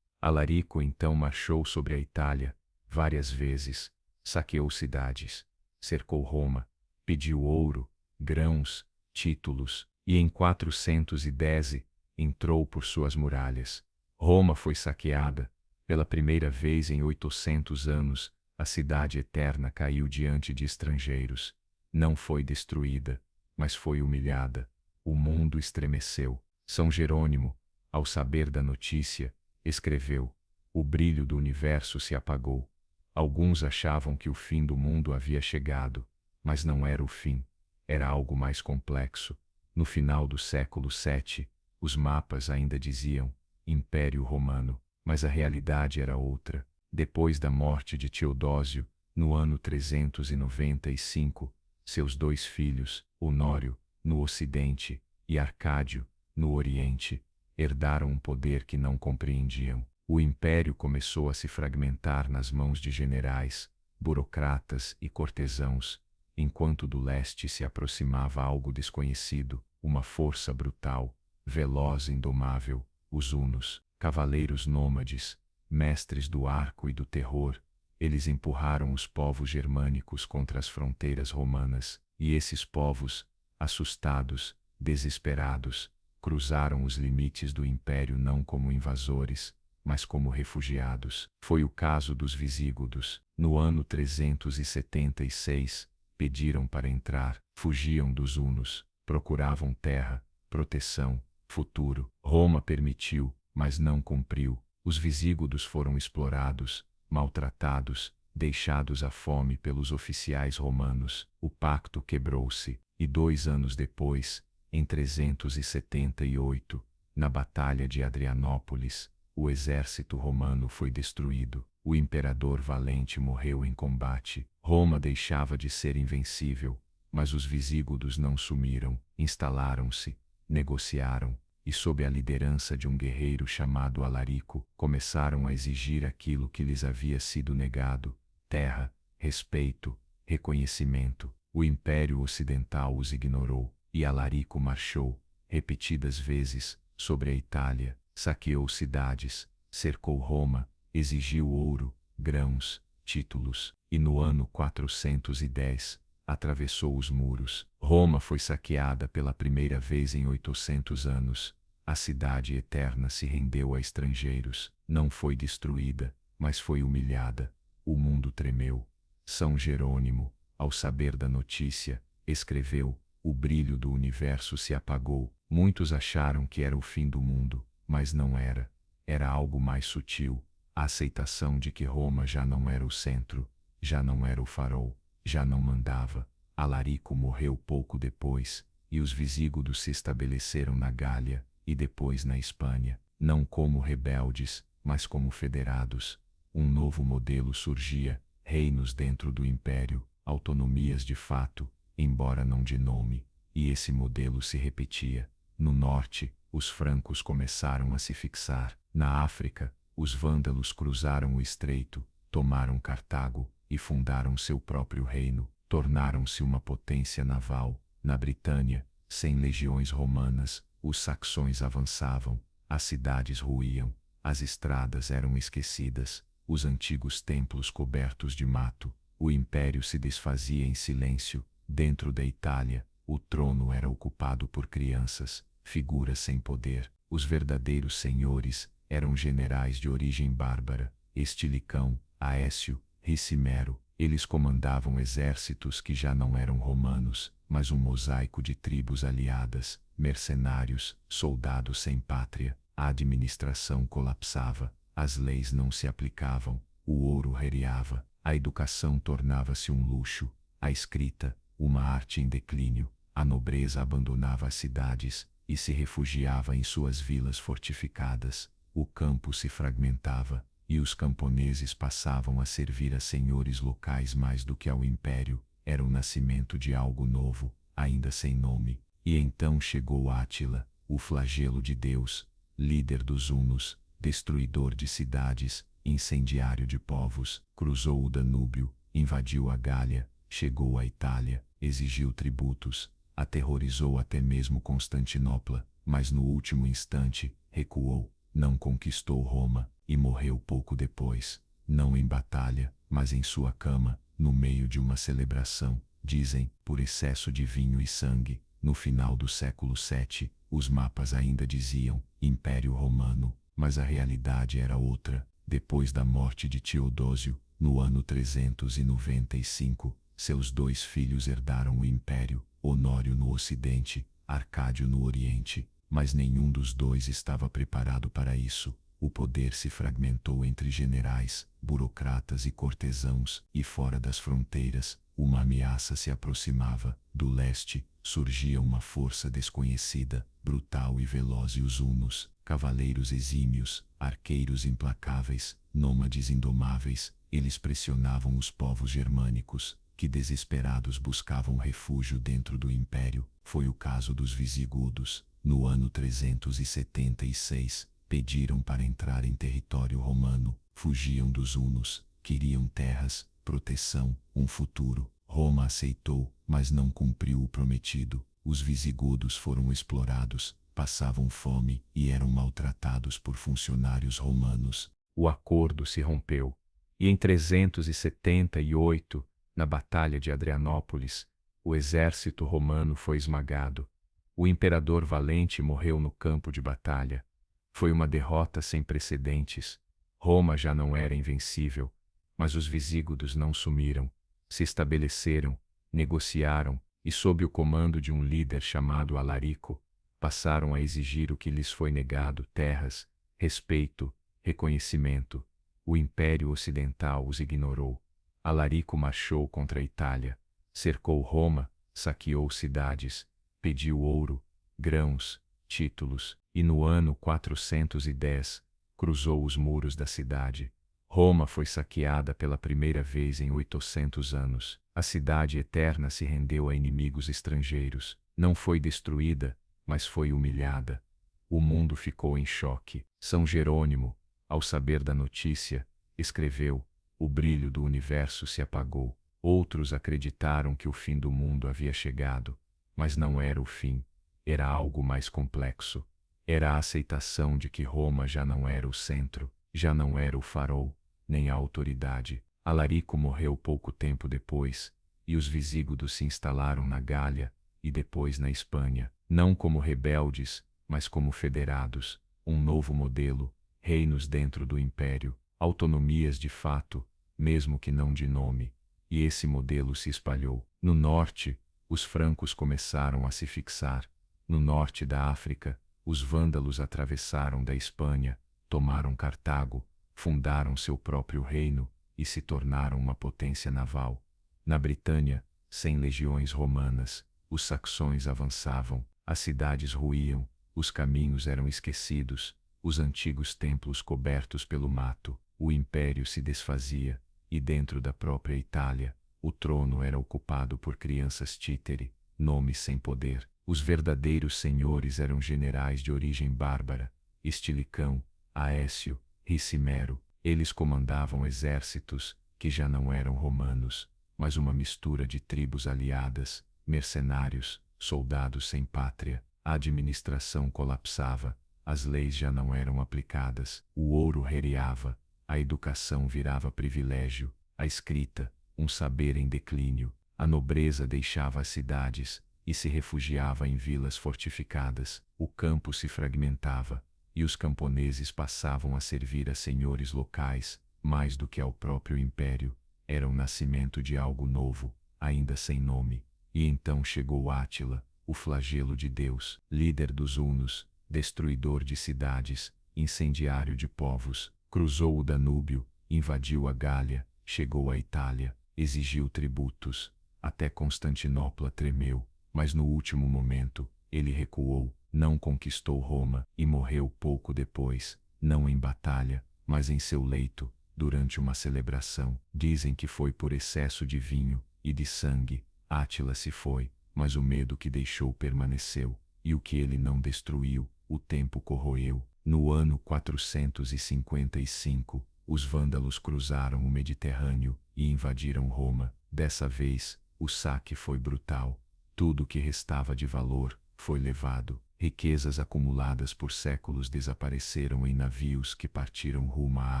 Alarico então marchou sobre a Itália, várias vezes, saqueou cidades, cercou Roma, pediu ouro, grãos, títulos, e em 410 entrou por suas muralhas. Roma foi saqueada. Pela primeira vez em 800 anos, a cidade eterna caiu diante de estrangeiros. Não foi destruída, mas foi humilhada. O mundo estremeceu. São Jerônimo, ao saber da notícia, escreveu: o brilho do universo se apagou. Alguns achavam que o fim do mundo havia chegado, mas não era o fim. Era algo mais complexo. No final do século VII, os mapas ainda diziam Império Romano, mas a realidade era outra. Depois da morte de Teodósio, no ano 395, seus dois filhos, Honório, no Ocidente, e Arcádio, no Oriente, herdaram um poder que não compreendiam. O império começou a se fragmentar nas mãos de generais, burocratas e cortesãos, enquanto do leste se aproximava algo desconhecido, uma força brutal, veloz e indomável, Os hunos, cavaleiros nômades, mestres do arco e do terror, eles empurraram os povos germânicos contra as fronteiras romanas, e esses povos, assustados, desesperados, cruzaram os limites do império não como invasores, mas como refugiados. Foi o caso dos visígodos. No ano 376, pediram para entrar, fugiam dos hunos, procuravam terra, proteção, futuro. Roma permitiu, mas não cumpriu. Os visígodos foram explorados, maltratados, deixados à fome pelos oficiais romanos. O pacto quebrou-se, e 2 anos depois, em 378, na Batalha de Adrianópolis, o exército romano foi destruído. O imperador valente morreu em combate. Roma deixava de ser invencível, mas os visígodos não sumiram, instalaram-se, negociaram, e sob a liderança de um guerreiro chamado Alarico, começaram a exigir aquilo que lhes havia sido negado: terra, respeito, reconhecimento. O Império Ocidental os ignorou, e Alarico marchou, repetidas vezes, sobre a Itália, saqueou cidades, cercou Roma, exigiu ouro, grãos, títulos, e no ano 410, atravessou os muros. Roma foi saqueada pela primeira vez em 800 anos. A cidade eterna se rendeu a estrangeiros. Não foi destruída, mas foi humilhada. O mundo tremeu. São Jerônimo, ao saber da notícia, escreveu: o brilho do universo se apagou. Muitos acharam que era o fim do mundo, mas não era. Era algo mais sutil, a aceitação de que Roma já não era o centro, já não era o farol, já não mandava. Alarico morreu pouco depois, e os visígodos se estabeleceram na Gália, e depois na Espanha, não como rebeldes, mas como federados. Um novo modelo surgia, reinos dentro do império, autonomias de fato, embora não de nome, e esse modelo se repetia. No norte, os francos começaram a se fixar. Na África, os vândalos cruzaram o estreito, tomaram Cartago e fundaram seu próprio reino, tornaram-se uma potência naval. Na Britânia, sem legiões romanas, os saxões avançavam, as cidades ruíam, as estradas eram esquecidas, os antigos templos cobertos de mato. O império se desfazia em silêncio. Dentro da Itália, o trono era ocupado por crianças, figuras sem poder. Os verdadeiros senhores eram generais de origem bárbara: Estilicão, Aécio, Ricimero. Eles comandavam exércitos que já não eram romanos, mas um mosaico de tribos aliadas, mercenários, soldados sem pátria. A administração colapsava, as leis não se aplicavam, o ouro rareava, a educação tornava-se um luxo, a escrita, uma arte em declínio. A nobreza abandonava as cidades e se refugiava em suas vilas fortificadas. O campo se fragmentava, e os camponeses passavam a servir a senhores locais mais do que ao império. Era o nascimento de algo novo, ainda sem nome. E então chegou Átila, o flagelo de Deus, líder dos hunos, destruidor de cidades, incendiário de povos. Cruzou o Danúbio, invadiu a Gália, chegou à Itália, exigiu tributos, aterrorizou até mesmo Constantinopla, mas no último instante, recuou, não conquistou Roma, e morreu pouco depois, não em batalha, mas em sua cama, no meio de uma celebração, dizem, por excesso de vinho e sangue. No final do século VII, os mapas ainda diziam Império Romano, mas a realidade era outra. Depois da morte de Teodósio, no ano 395, seus 2 filhos herdaram o império, Honório no ocidente, Arcádio no oriente, mas nenhum dos 2 estava preparado para isso. O poder se fragmentou entre generais, burocratas e cortesãos, e fora das fronteiras, uma ameaça se aproximava. Do leste, surgia uma força desconhecida, brutal e veloz, e os hunos, cavaleiros exímios, arqueiros implacáveis, nômades indomáveis. Eles pressionavam os povos germânicos, que desesperados buscavam refúgio dentro do império. Foi o caso dos visigodos. No ano 376, pediram para entrar em território romano, fugiam dos hunos, queriam terras, proteção, um futuro. Roma aceitou, mas não cumpriu o prometido. Os visigodos foram explorados, passavam fome e eram maltratados por funcionários romanos. O acordo se rompeu, e em 378, na Batalha de Adrianópolis, o exército romano foi esmagado. O imperador valente morreu no campo de batalha. Foi uma derrota sem precedentes. Roma já não era invencível, mas os visígodos não sumiram. Se estabeleceram, negociaram e, sob o comando de um líder chamado Alarico, passaram a exigir o que lhes foi negado: terras, respeito, reconhecimento. O Império Ocidental os ignorou. Alarico marchou contra a Itália, cercou Roma, saqueou cidades, pediu ouro, grãos, títulos, e no ano 410, cruzou os muros da cidade. Roma foi saqueada pela primeira vez em 800 anos. A cidade eterna se rendeu a inimigos estrangeiros. Não foi destruída, mas foi humilhada. O mundo ficou em choque. São Jerônimo, ao saber da notícia, escreveu: o brilho do universo se apagou. Outros acreditaram que o fim do mundo havia chegado, mas não era o fim. Era algo mais complexo. Era a aceitação de que Roma já não era o centro, já não era o farol, nem a autoridade. Alarico morreu pouco tempo depois, e os visígodos se instalaram na Gália e depois na Espanha, não como rebeldes, mas como federados. Um novo modelo, reinos dentro do império, autonomias de fato, mesmo que não de nome. E esse modelo se espalhou. No norte, os francos começaram a se fixar. No norte da África, os vândalos atravessaram da Espanha, tomaram Cartago, fundaram seu próprio reino e se tornaram uma potência naval. Na Britânia, sem legiões romanas, os saxões avançavam, as cidades ruíam, os caminhos eram esquecidos, os antigos templos cobertos pelo mato. O império se desfazia, e dentro da própria Itália, o trono era ocupado por crianças títere, nomes sem poder. Os verdadeiros senhores eram generais de origem bárbara: Estilicão, Aécio, Ricimero. Eles comandavam exércitos que já não eram romanos, mas uma mistura de tribos aliadas, mercenários, soldados sem pátria. A administração colapsava, as leis já não eram aplicadas, o ouro rereava, a educação virava privilégio, a escrita, um saber em declínio. A nobreza deixava as cidades e se refugiava em vilas fortificadas. O campo se fragmentava, e os camponeses passavam a servir a senhores locais, mais do que ao próprio império. Era o nascimento de algo novo, ainda sem nome. E então chegou Átila, o flagelo de Deus, líder dos hunos, destruidor de cidades, incendiário de povos. Cruzou o Danúbio, invadiu a Gália, chegou à Itália, exigiu tributos. Até Constantinopla tremeu, mas no último momento, ele recuou, não conquistou Roma e morreu pouco depois, não em batalha, mas em seu leito, durante uma celebração. Dizem que foi por excesso de vinho e de sangue. Átila se foi, mas o medo que deixou permaneceu, e o que ele não destruiu, o tempo corroeu. No ano 455, os vândalos cruzaram o Mediterrâneo e invadiram Roma. Dessa vez, o saque foi brutal. Tudo o que restava de valor foi levado. Riquezas acumuladas por séculos desapareceram em navios que partiram rumo à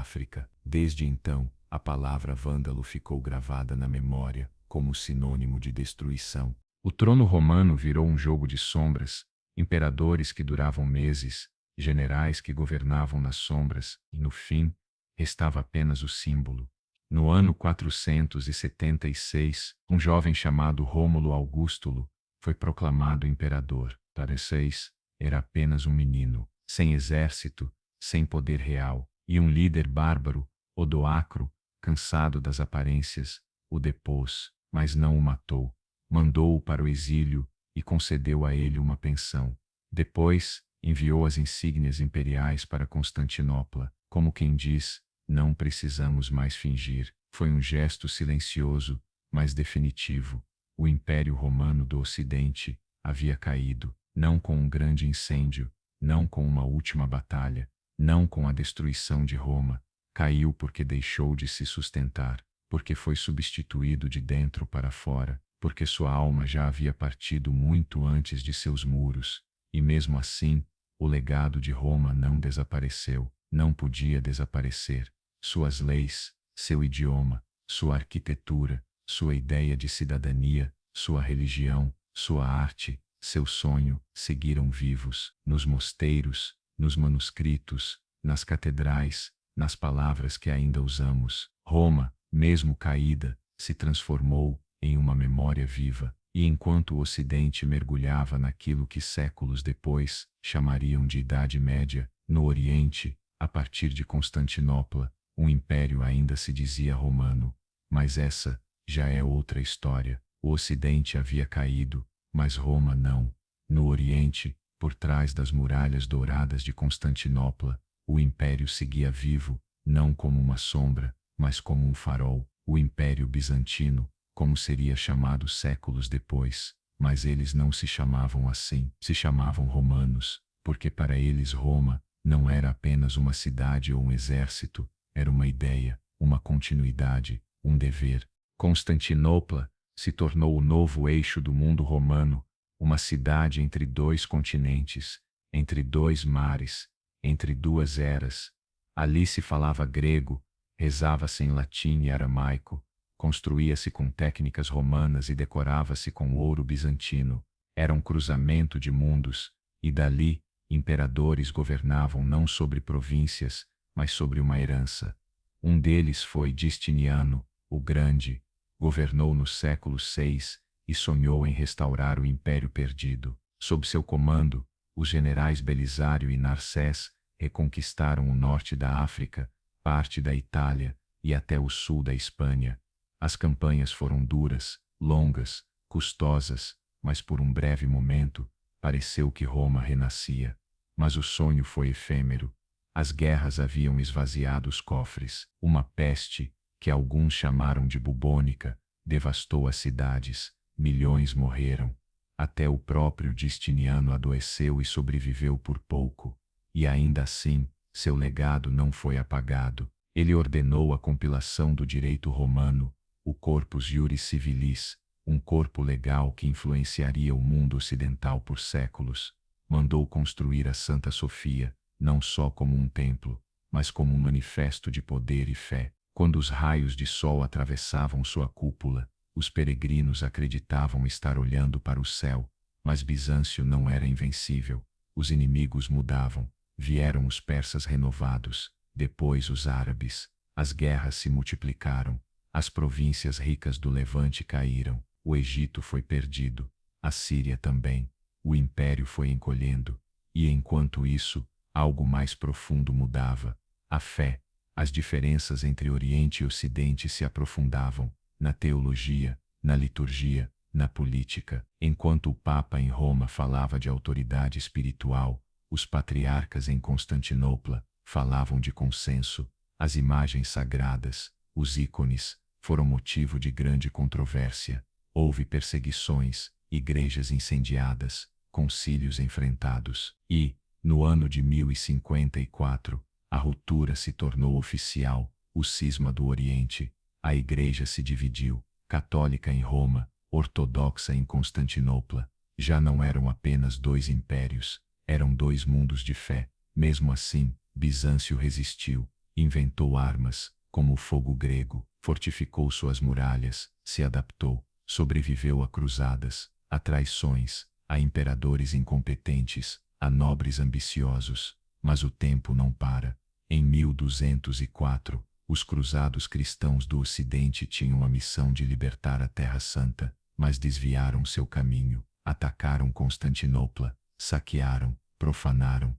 África. Desde então, a palavra vândalo ficou gravada na memória, como sinônimo de destruição. O trono romano virou um jogo de sombras, imperadores que duravam meses, generais que governavam nas sombras, e no fim, restava apenas o símbolo. No ano 476, um jovem chamado Rômulo Augustulo foi proclamado imperador. Tareceis era apenas um menino, sem exército, sem poder real, e um líder bárbaro, Odoacro, cansado das aparências, o depôs, mas não o matou. Mandou-o para o exílio e concedeu a ele uma pensão. Depois, enviou as insígnias imperiais para Constantinopla, como quem diz: não precisamos mais fingir. Foi um gesto silencioso, mas definitivo. O Império Romano do Ocidente havia caído, não com um grande incêndio, não com uma última batalha, não com a destruição de Roma. Caiu porque deixou de se sustentar, porque foi substituído de dentro para fora, porque sua alma já havia partido muito antes de seus muros. E mesmo assim, o legado de Roma não desapareceu, não podia desaparecer. Suas leis, seu idioma, sua arquitetura, sua ideia de cidadania, sua religião, sua arte, seu sonho, seguiram vivos, nos mosteiros, nos manuscritos, nas catedrais, nas palavras que ainda usamos. Roma, mesmo caída, se transformou em uma memória viva, e enquanto o Ocidente mergulhava naquilo que séculos depois chamariam de Idade Média, no Oriente, a partir de Constantinopla, o império ainda se dizia romano. Mas essa já é outra história. O Ocidente havia caído, mas Roma não. No Oriente, por trás das muralhas douradas de Constantinopla, o império seguia vivo, não como uma sombra, mas como um farol. O Império Bizantino, como seria chamado séculos depois, mas eles não se chamavam assim, se chamavam romanos, porque para eles Roma não era apenas uma cidade ou um exército, era uma ideia, uma continuidade, um dever. Constantinopla se tornou o novo eixo do mundo romano, uma cidade entre dois continentes, entre dois mares, entre duas eras. Ali se falava grego, rezava-se em latim e aramaico, construía-se com técnicas romanas e decorava-se com ouro bizantino. Era um cruzamento de mundos, e dali, imperadores governavam não sobre províncias, mas sobre uma herança. Um deles foi Justiniano, o Grande, governou no século VI e sonhou em restaurar o império perdido. Sob seu comando, os generais Belisário e Narsés reconquistaram o norte da África, parte da Itália e até o sul da Espanha. As campanhas foram duras, longas, custosas, mas por um breve momento, pareceu que Roma renascia. Mas o sonho foi efêmero. As guerras haviam esvaziado os cofres. Uma peste, que alguns chamaram de bubônica, devastou as cidades. Milhões morreram. Até o próprio Justiniano adoeceu e sobreviveu por pouco. E ainda assim, seu legado não foi apagado. Ele ordenou a compilação do direito romano, o Corpus Juris Civilis, um corpo legal que influenciaria o mundo ocidental por séculos. Mandou construir a Santa Sofia, não só como um templo, mas como um manifesto de poder e fé. Quando os raios de sol atravessavam sua cúpula, os peregrinos acreditavam estar olhando para o céu, mas Bizâncio não era invencível. Os inimigos mudavam. Vieram os persas renovados, depois os árabes. As guerras se multiplicaram. As províncias ricas do Levante caíram. O Egito foi perdido. A Síria também. O império foi encolhendo. E enquanto isso, algo mais profundo mudava. A fé. As diferenças entre Oriente e Ocidente se aprofundavam. Na teologia, na liturgia, na política. Enquanto o Papa em Roma falava de autoridade espiritual, os patriarcas em Constantinopla falavam de consenso. As imagens sagradas, os ícones, foram motivo de grande controvérsia. Houve perseguições, igrejas incendiadas, concílios enfrentados. E, no ano de 1054, a ruptura se tornou oficial, o cisma do Oriente. A igreja se dividiu, católica em Roma, ortodoxa em Constantinopla. Já não eram apenas dois impérios, eram dois mundos de fé. Mesmo assim, Bizâncio resistiu, inventou armas, como o fogo grego, fortificou suas muralhas, se adaptou, sobreviveu a cruzadas, a traições, a imperadores incompetentes, a nobres ambiciosos. Mas o tempo não para. Em 1204, os cruzados cristãos do Ocidente tinham a missão de libertar a Terra Santa, mas desviaram seu caminho, atacaram Constantinopla, saquearam, profanaram,